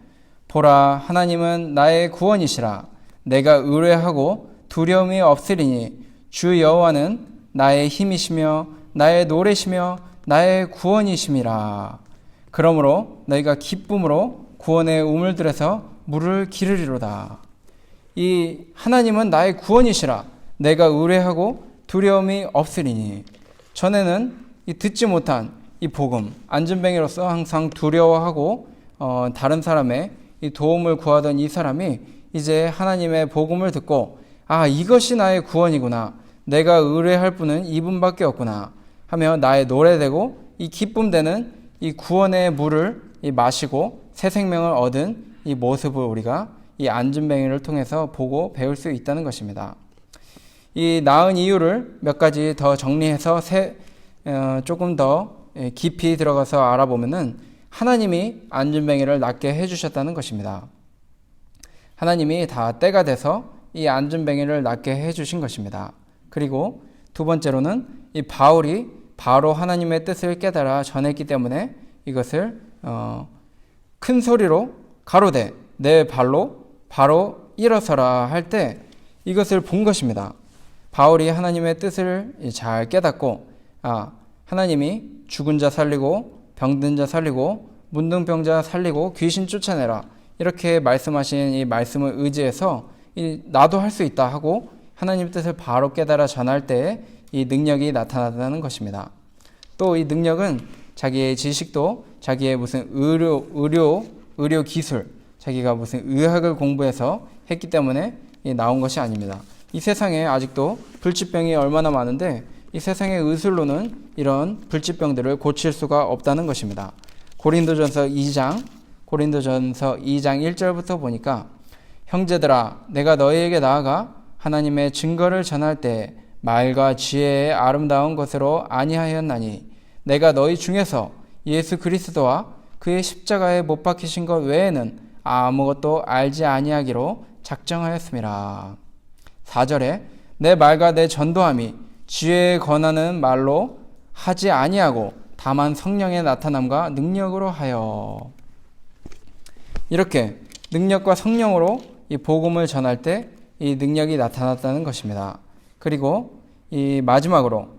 보라 하나님은 나의 구원이시라 내가 의뢰하고 두려움이 없으리니 주 여호와는 나의 힘이시며 나의 노래시며 나의 구원이심이라. 그러므로 너희가 기쁨으로 구원의 우물들에서 물을 기르리로다. 이 하나님은 나의 구원이시라 내가 의뢰하고 두려움이 없으리니. 전에는 이 듣지 못한 이 복음, 안전뱅이로서 항상 두려워하고 다른 사람의 이 도움을 구하던 이 사람이 이제 하나님의 복음을 듣고 이것이 나의 구원이구나. 내가 의뢰할 분은 이분밖에 없구나 하며 나의 노래되고 이 기쁨되는 이 구원의 물을 마시고 새 생명을 얻은 이 모습을 우리가 이 안전뱅이를 통해서 보고 배울 수 있다는 것입니다. 이 나은 이유를 몇 가지 더 정리해서 조금 더 깊이 들어가서 알아보면은 하나님이 안전뱅이를 낫게 해주셨다는 것입니다. 하나님이 다 때가 돼서 이 안전뱅이를 낫게 해주신 것입니다. 그리고 두 번째로는 이 바울이 바로 하나님의 뜻을 깨달아 전했기 때문에 이것을 큰 소리로 가로되 내 발로 바로 일어서라 할 때 이것을 본 것입니다. 바울이 하나님의 뜻을 잘 깨닫고 하나님이 죽은 자 살리고 병든 자 살리고 문둥병자 살리고 귀신 쫓아내라 이렇게 말씀하신 이 말씀을 의지해서 나도 할 수 있다 하고 하나님의 뜻을 바로 깨달아 전할 때에 이 능력이 나타난다는 것입니다. 또 이 능력은 자기의 지식도 자기의 무슨 의료 기술, 자기가 무슨 의학을 공부해서 했기 때문에 나온 것이 아닙니다. 이 세상에 아직도 불치병이 얼마나 많은데 이 세상의 의술로는 이런 불치병들을 고칠 수가 없다는 것입니다. 고린도전서 2장 1절부터 보니까 형제들아 내가 너희에게 나아가 하나님의 증거를 전할 때 말과 지혜의 아름다운 것으로 아니하였나니 내가 너희 중에서 예수 그리스도와 그의 십자가에 못 박히신 것 외에는 아무것도 알지 아니하기로 작정하였음이라. 4절에 내 말과 내 전도함이 지혜에 권하는 말로 하지 아니하고 다만 성령의 나타남과 능력으로 하여. 이렇게 능력과 성령으로 이 복음을 전할 때 이 능력이 나타났다는 것입니다. 그리고 이 마지막으로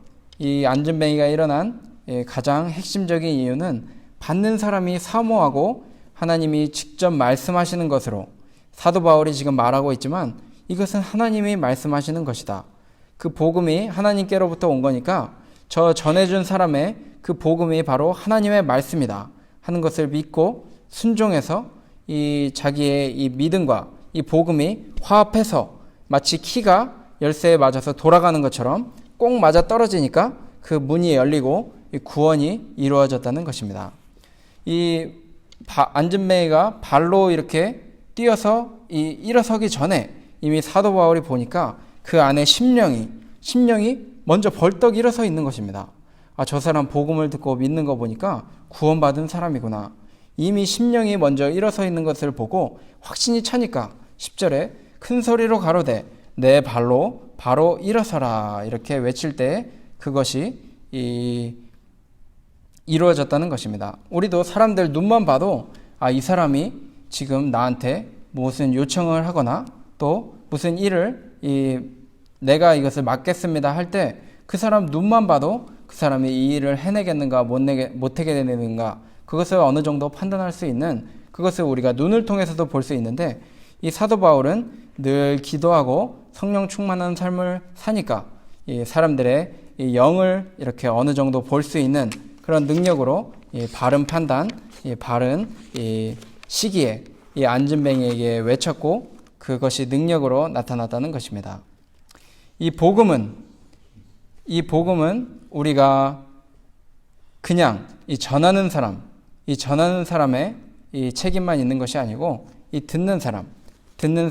이 안전뱅이가 일어난 가장 핵심적인 이유는 받는 사람이 사모하고 하나님이 직접 말씀하시는 것으로 사도 바울이 지금 말하고 있지만 이것은 하나님이 말씀하시는 것이다. 그 복음이 하나님께로부터 온 거니까 저 전해준 사람의 그 복음이 바로 하나님의 말씀이다 하는 것을 믿고 순종해서 이 자기의 이 믿음과 이 복음이 화합해서 마치 키가 열쇠에 맞아서 돌아가는 것처럼 꼭 맞아 떨어지니까 그 문이 열리고 이 구원이 이루어졌다는 것입니다. 이 안전뱅이가 발로 이렇게 뛰어서 일어서기 전에 이미 사도 바울이 보니까 그 안에 심령이 먼저 벌떡 일어서 있는 것입니다. 저 사람 복음을 듣고 믿는 거 보니까 구원받은 사람이구나. 이미 심령이 먼저 일어서 있는 것을 보고 확신이 차니까 10절에 큰 소리로 가로되 내 발로 바로 일어서라 이렇게 외칠 때 그것이 이루어졌다는 것입니다. 우리도 사람들 눈만 봐도 이 사람이 지금 나한테 무슨 요청을 하거나 또 무슨 일을 내가 이것을 맡겠습니다 할 때 그 사람 눈만 봐도 그 사람이 이 일을 해내겠는가 못하게 되는가 그것을 어느 정도 판단할 수 있는 그것을 우리가 눈을 통해서도 볼 수 있는데 이 사도 바울은 늘 기도하고 성령 충만한 삶을 사니까 이 사람들의 이 영을 이렇게 어느 정도 볼 수 있는 그런 능력으로 바른 판단, 바른 시기에 이 안진뱅이에게 외쳤고 그것이 능력으로 나타났다는 것입니다. 이 복음은 우리가 그냥 이 전하는 사람의 이 책임만 있는 것이 아니고 이 듣는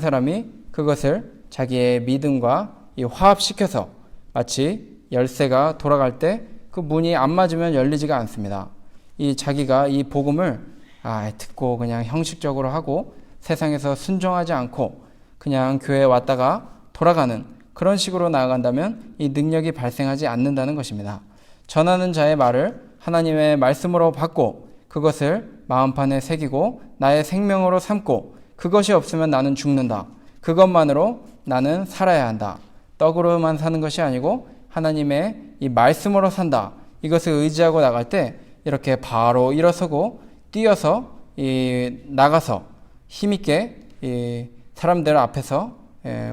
사람이 그것을 자기의 믿음과 이 화합시켜서 마치 열쇠가 돌아갈 때 그 문이 안 맞으면 열리지가 않습니다. 자기가 이 복음을 듣고 그냥 형식적으로 하고 세상에서 순종하지 않고 그냥 교회에 왔다가 돌아가는 그런 식으로 나아간다면 이 능력이 발생하지 않는다는 것입니다. 전하는 자의 말을 하나님의 말씀으로 받고 그것을 마음판에 새기고 나의 생명으로 삼고 그것이 없으면 나는 죽는다. 그것만으로 나는 살아야 한다. 떡으로만 사는 것이 아니고 하나님의 이 말씀으로 산다. 이것을 의지하고 나갈 때 이렇게 바로 일어서고 뛰어서 나가서 힘있게 사람들 앞에서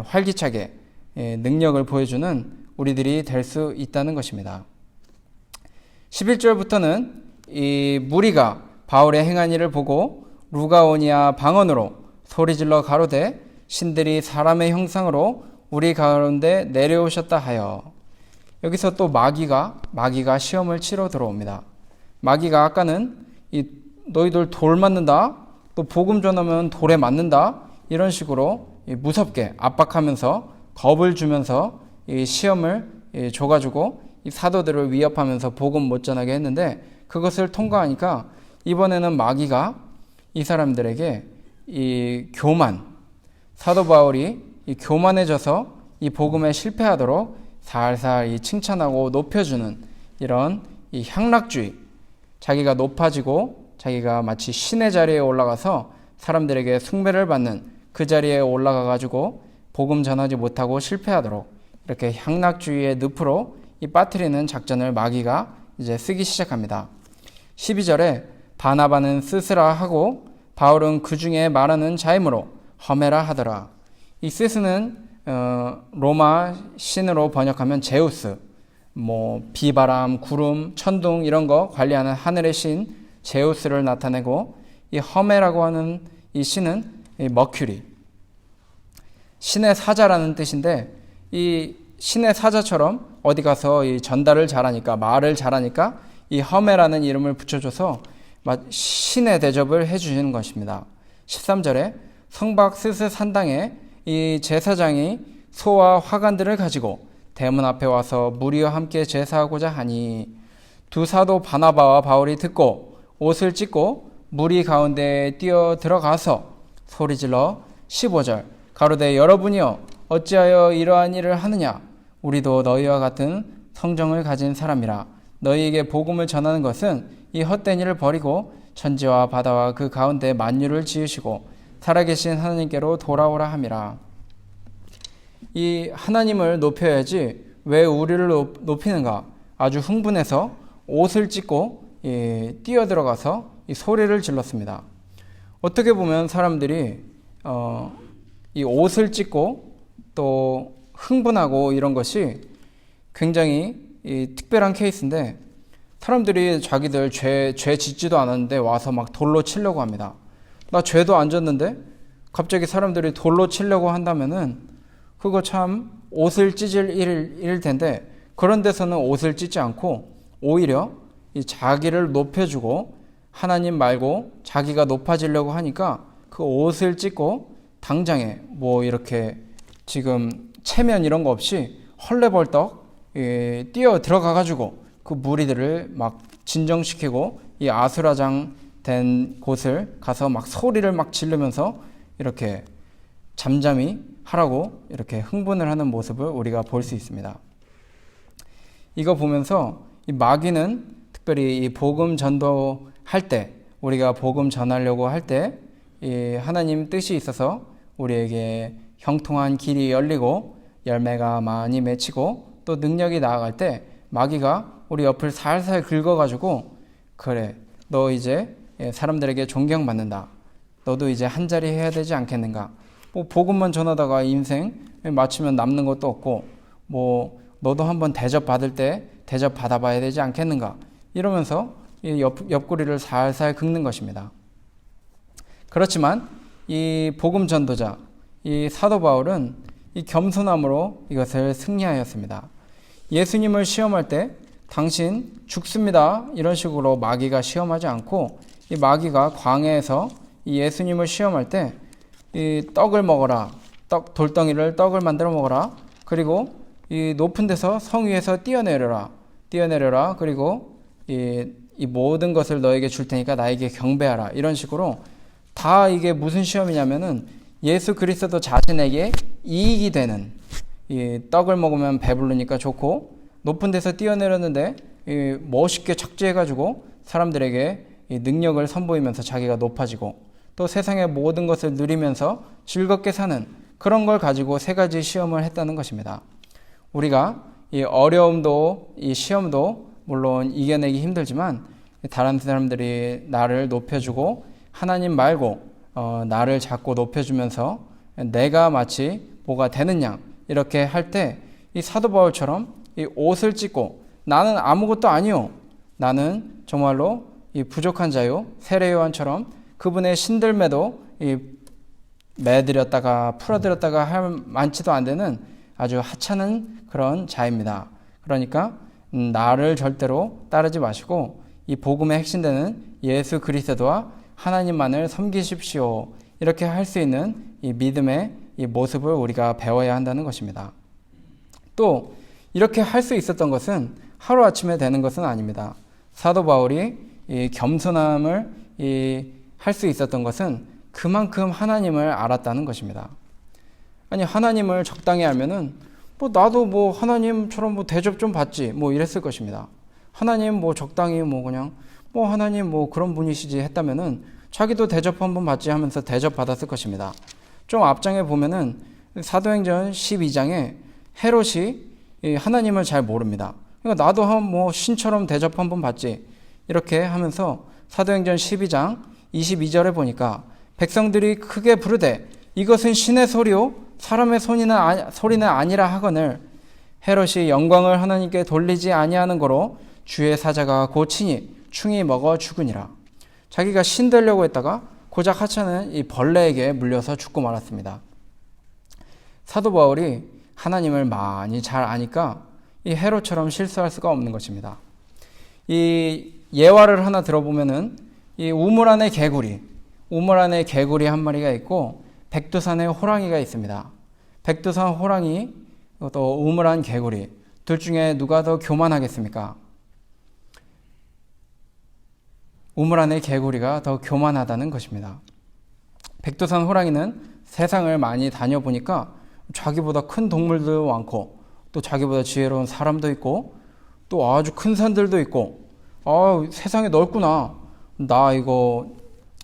활기차게 능력을 보여주는 우리들이 될 수 있다는 것입니다. 11절부터는 이 무리가 바울의 행한 일을 보고 루가오니아 방언으로 소리질러 가로되 신들이 사람의 형상으로 우리 가운데 내려오셨다 하여. 여기서 또 마귀가 시험을 치러 들어옵니다. 마귀가 아까는 너희들 돌 맞는다, 또 복음 전하면 돌에 맞는다, 이런 식으로 무섭게 압박하면서 겁을 주면서 이 시험을 줘가지고 이 사도들을 위협하면서 복음 못 전하게 했는데 그것을 통과하니까 이번에는 마귀가 이 사람들에게 이 교만, 사도 바울이 이 교만해져서 이 복음에 실패하도록 살살 이 칭찬하고 높여주는 이런 이 향락주의, 자기가 높아지고 자기가 마치 신의 자리에 올라가서 사람들에게 숭배를 받는 그 자리에 올라가 가지고 복음 전하지 못하고 실패하도록 이렇게 향락주의의 늪으로 이 빠뜨리는 작전을 마귀가 이제 쓰기 시작합니다. 12절에 바나바는 스스라 하고 바울은 그 중에 말하는 자이므로 허메라 하더라. 이 스스는 로마 신으로 번역하면 제우스, 비바람, 구름, 천둥 이런 거 관리하는 하늘의 신 제우스를 나타내고 이 허메라고 하는 이 신은 이 머큐리, 신의 사자라는 뜻인데 이 신의 사자처럼 어디 가서 이 전달을 잘하니까 말을 잘하니까 이 허메라는 이름을 붙여줘서 신의 대접을 해주시는 것입니다. 13절에 성박 스스 산당에 이 제사장이 소와 화관들을 가지고 대문 앞에 와서 무리와 함께 제사하고자 하니 두 사도 바나바와 바울이 듣고 옷을 찢고 무리 가운데에 뛰어 들어가서 소리질러 15절 가로되 여러분이여 어찌하여 이러한 일을 하느냐 우리도 너희와 같은 성정을 가진 사람이라 너희에게 복음을 전하는 것은 이 헛된 일을 버리고 천지와 바다와 그 가운데 만유를 지으시고 살아계신 하나님께로 돌아오라 함이라. 이 하나님을 높여야지 왜 우리를 높이는가? 아주 흥분해서 옷을 찢고 뛰어들어가서 이 소리를 질렀습니다. 어떻게 보면 사람들이 이 옷을 찢고 또 흥분하고 이런 것이 굉장히 특별한 케이스인데 사람들이 자기들 죄 짓지도 않았는데 와서 막 돌로 치려고 합니다. 나 죄도 안 졌는데 갑자기 사람들이 돌로 치려고 한다면은 그거 참 옷을 찢을 일일 텐데 그런 데서는 옷을 찢지 않고 오히려 이 자기를 높여주고 하나님 말고 자기가 높아지려고 하니까 그 옷을 찢고 당장에 이렇게 지금 체면 이런 거 없이 헐레벌떡 뛰어 들어가 가지고 그 무리들을 막 진정시키고 이 아수라장 된 곳을 가서 막 소리를 막 지르면서 이렇게 잠잠히 하라고 이렇게 흥분을 하는 모습을 우리가 볼 수 있습니다. 이거 보면서 이 마귀는 특별히 이 복음 전도할 때, 우리가 복음 전하려고 할 때 이 하나님 뜻이 있어서 우리에게 형통한 길이 열리고 열매가 많이 맺히고 또 능력이 나아갈 때 마귀가 우리 옆을 살살 긁어가지고, 그래, 너 이제 사람들에게 존경받는다, 너도 이제 한 자리 해야 되지 않겠는가, 뭐 복음만 전하다가 인생 마치면 남는 것도 없고, 뭐 너도 한번 대접 받을 때 대접 받아봐야 되지 않겠는가, 이러면서 이 옆구리를 살살 긁는 것입니다. 그렇지만 이 복음 전도자, 이 사도 바울은 이 겸손함으로 이것을 승리하였습니다. 예수님을 시험할 때 당신 죽습니다, 이런 식으로 마귀가 시험하지 않고, 이 마귀가 광야에서 이 예수님을 시험할 때 이 떡을 먹어라, 돌덩이를 떡을 만들어 먹어라, 그리고 이 높은 데서 성 위에서 뛰어내려라, 그리고 이 모든 것을 너에게 줄 테니까 나에게 경배하라, 이런 식으로 다 이게 무슨 시험이냐면은 예수 그리스도 자신에게 이익이 되는, 이 떡을 먹으면 배부르니까 좋고, 높은 데서 뛰어내렸는데 이 멋있게 착지해가지고 사람들에게 이 능력을 선보이면서 자기가 높아지고, 또 세상의 모든 것을 누리면서 즐겁게 사는 그런 걸 가지고 세 가지 시험을 했다는 것입니다. 우리가 이 어려움도 이 시험도 물론 이겨내기 힘들지만 다른 사람들이 나를 높여주고 하나님 말고 나를 자꾸 높여주면서 내가 마치 뭐가 되는 양 이렇게 할 때 이 사도 바울처럼 이 옷을 찢고 나는 아무것도 아니요, 나는 정말로 이 부족한 자요, 세례 요한처럼 그분의 신들매도 이 매드렸다가 풀어드렸다가 할 많지도 안 되는 아주 하찮은 그런 자입니다. 그러니까 나를 절대로 따르지 마시고 이 복음의 핵심되는 예수 그리스도와 하나님만을 섬기십시오, 이렇게 할 수 있는 이 믿음의 이 모습을 우리가 배워야 한다는 것입니다. 또 이렇게 할 수 있었던 것은 하루아침에 되는 것은 아닙니다. 사도 바울이 이 겸손함을 할 수 있었던 것은 그만큼 하나님을 알았다는 것입니다. 아니, 하나님을 적당히 알면은 뭐 나도 뭐 하나님처럼 뭐 대접 좀 받지 뭐 이랬을 것입니다. 하나님 뭐 적당히 뭐 그냥 뭐 하나님 뭐 그런 분이시지 했다면은 자기도 대접 한번 받지 하면서 대접 받았을 것입니다. 좀 앞장에 보면은 사도행전 12장에 헤롯이 하나님을 잘 모릅니다. 그러니까 나도 뭐 신처럼 대접 한번 받지 이렇게 하면서 사도행전 12장 22절에 보니까 백성들이 크게 부르되 이것은 신의 소리요 사람의 소리는 아니라 하거늘 헤롯이 영광을 하나님께 돌리지 아니하는 거로 주의 사자가 고치니 충이 먹어 죽으니라. 자기가 신 되려고 했다가 고작 하찮은 이 벌레에게 물려서 죽고 말았습니다. 사도 바울이 하나님을 많이 잘 아니까 이 헤롯처럼 실수할 수가 없는 것입니다. 이 예화를 하나 들어보면은 이 우물 안에 개구리 한 마리가 있고 백두산에 호랑이가 있습니다. 백두산 호랑이 또 우물 안 개구리, 둘 중에 누가 더 교만하겠습니까? 우물 안의 개구리가 더 교만하다는 것입니다. 백두산 호랑이는 세상을 많이 다녀보니까 자기보다 큰 동물도 많고 또 자기보다 지혜로운 사람도 있고 또 아주 큰 산들도 있고 세상이 넓구나, 나 이거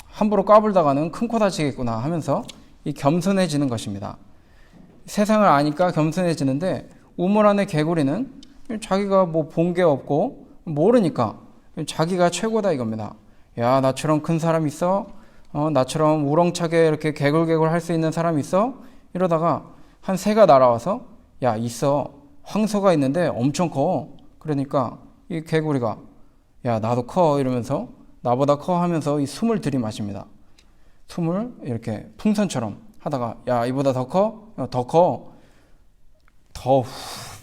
함부로 까불다가는 큰 코 다치겠구나 하면서 이 겸손해지는 것입니다. 세상을 아니까 겸손해지는데 우물 안의 개구리는 자기가 뭐 본 게 없고 모르니까 자기가 최고다 이겁니다. 야, 나처럼 큰 사람 있어? 나처럼 우렁차게 이렇게 개굴개굴 할 수 있는 사람 있어? 이러다가 한 새가 날아와서 야, 있어. 황소가 있는데 엄청 커. 그러니까 이 개구리가 야, 나도 커 이러면서 나보다 커 하면서 이 숨을 들이마십니다. 숨을 이렇게 풍선처럼 하다가 야, 이보다 더 커? 더 커. 더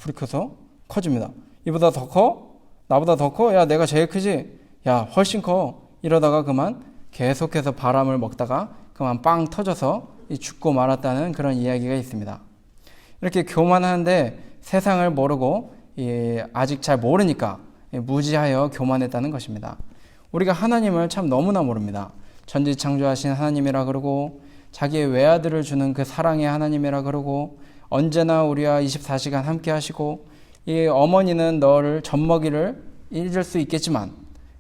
불켜서 커집니다. 이보다 더 커? 나보다 더 커? 야, 내가 제일 크지? 야, 훨씬 커. 이러다가 그만 계속해서 바람을 먹다가 그만 빵 터져서 죽고 말았다는 그런 이야기가 있습니다. 이렇게 교만하는데 세상을 모르고 아직 잘 모르니까 무지하여 교만했다는 것입니다. 우리가 하나님을 참 너무나 모릅니다. 천지창조하신 하나님이라 그러고 자기의 외아들을 주는 그 사랑의 하나님이라 그러고, 언제나 우리와 24시간 함께 하시고, 이 어머니는 너를 젖먹이를 잊을 수 있겠지만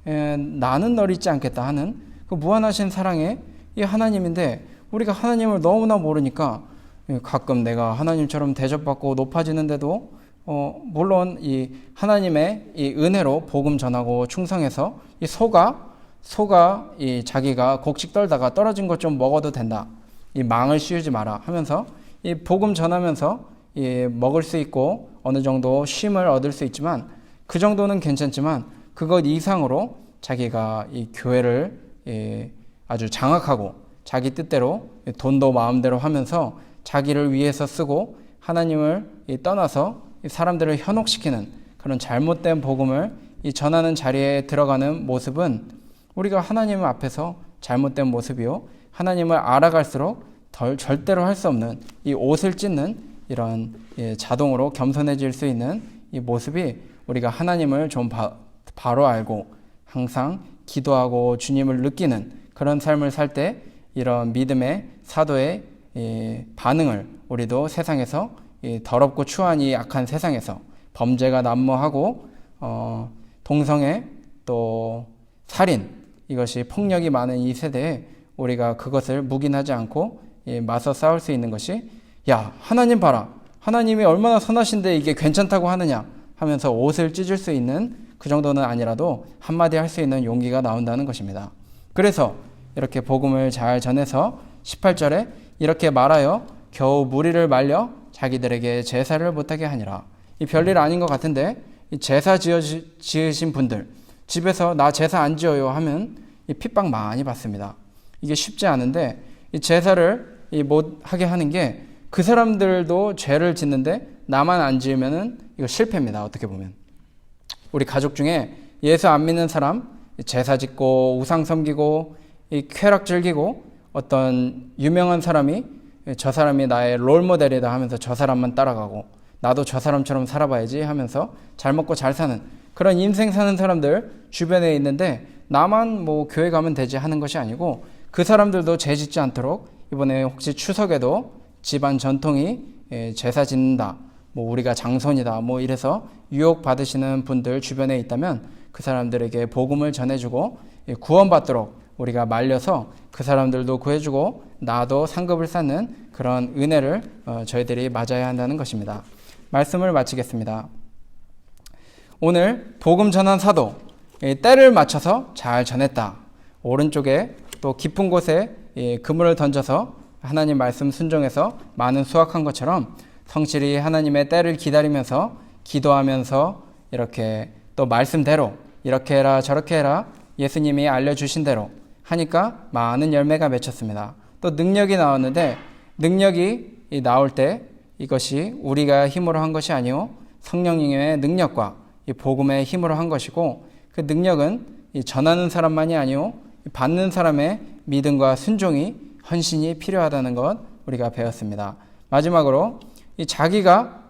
나는 너를 잊지 않겠다 하는 그 무한하신 사랑의 이 하나님인데, 우리가 하나님을 너무나 모르니까 가끔 내가 하나님처럼 대접받고 높아지는데도 물론 이 하나님의 이 은혜로 복음 전하고 충성해서 이 소가 이 자기가 곡식 떨다가 떨어진 것 좀 먹어도 된다, 이 망을 씌우지 마라 하면서 이 복음 전하면서 이 먹을 수 있고 어느 정도 쉼을 얻을 수 있지만, 그 정도는 괜찮지만 그것 이상으로 자기가 이 교회를 아주 장악하고 자기 뜻대로 돈도 마음대로 하면서 자기를 위해서 쓰고 하나님을 떠나서 사람들을 현혹시키는 그런 잘못된 복음을 전하는 자리에 들어가는 모습은 우리가 하나님 앞에서 잘못된 모습이요, 하나님을 알아갈수록 절대로 할 수 없는 이 옷을 찢는 이런 자동으로 겸손해질 수 있는 이 모습이, 우리가 하나님을 좀 바로 알고 항상 기도하고 주님을 느끼는 그런 삶을 살 때 이런 믿음의 사도의 반응을 우리도 세상에서 더럽고 추한 이 악한 세상에서 범죄가 난무하고 동성애 또 살인, 이것이 폭력이 많은 이 세대에 우리가 그것을 묵인하지 않고 맞서 싸울 수 있는 것이, 야 하나님 봐라, 하나님이 얼마나 선하신데 이게 괜찮다고 하느냐 하면서 옷을 찢을 수 있는 그 정도는 아니라도 한마디 할 수 있는 용기가 나온다는 것입니다. 그래서 이렇게 복음을 잘 전해서 18절에 이렇게 말하여 겨우 무리를 말려 자기들에게 제사를 못하게 하니라. 이 별일 아닌 것 같은데, 이 제사 지으신 분들 집에서 나 제사 안 지어요 하면 이 핍박 많이 받습니다. 이게 쉽지 않은데, 이 제사를 못 하게 하는 게 그 사람들도 죄를 짓는데 나만 안 지으면은 이거 실패입니다. 어떻게 보면 우리 가족 중에 예수 안 믿는 사람 제사 짓고 우상 섬기고 이 쾌락 즐기고, 어떤 유명한 사람이 저 사람이 나의 롤모델이다 하면서 저 사람만 따라가고 나도 저 사람처럼 살아봐야지 하면서 잘 먹고 잘 사는 그런 인생 사는 사람들 주변에 있는데, 나만 뭐 교회 가면 되지 하는 것이 아니고 그 사람들도 죄 짓지 않도록 이번에 혹시 추석에도 집안 전통이 제사 짓는다, 뭐 우리가 장손이다 뭐 이래서 유혹 받으시는 분들 주변에 있다면 그 사람들에게 복음을 전해주고 구원받도록 우리가 말려서 그 사람들도 구해주고 나도 상급을 쌓는 그런 은혜를 저희들이 맞아야 한다는 것입니다. 말씀을 마치겠습니다. 오늘 복음 전한 사도, 때를 맞춰서 잘 전했다. 오른쪽에 또 깊은 곳에 그물을 던져서 하나님 말씀 순종해서 많은 수확한 것처럼 성실히 하나님의 때를 기다리면서 기도하면서 이렇게 또 말씀대로 이렇게 해라 저렇게 해라 예수님이 알려주신 대로 하니까 많은 열매가 맺혔습니다. 또 능력이 나왔는데, 능력이 나올 때 이것이 우리가 힘으로 한 것이 아니요 성령님의 능력과 이 복음의 힘으로 한 것이고, 그 능력은 전하는 사람만이 아니요 받는 사람의 믿음과 순종이 헌신이 필요하다는 것 우리가 배웠습니다. 마지막으로 자기가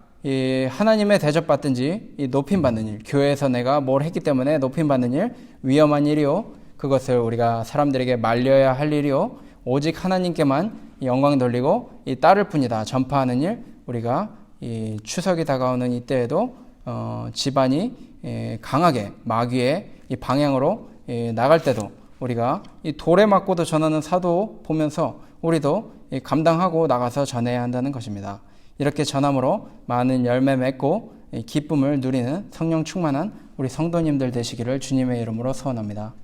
하나님의 대접받든지 높임받는 일, 교회에서 내가 뭘 했기 때문에 높임받는 일, 위험한 일이요 그것을 우리가 사람들에게 말려야 할 일이요 오직 하나님께만 영광 돌리고 따를 뿐이다 전파하는 일, 우리가 추석이 다가오는 이때에도 집안이 강하게 마귀의 방향으로 나갈 때도 우리가 이 돌에 맞고도 전하는 사도 보면서 우리도 감당하고 나가서 전해야 한다는 것입니다. 이렇게 전함으로 많은 열매 맺고 기쁨을 누리는 성령 충만한 우리 성도님들 되시기를 주님의 이름으로 소원합니다.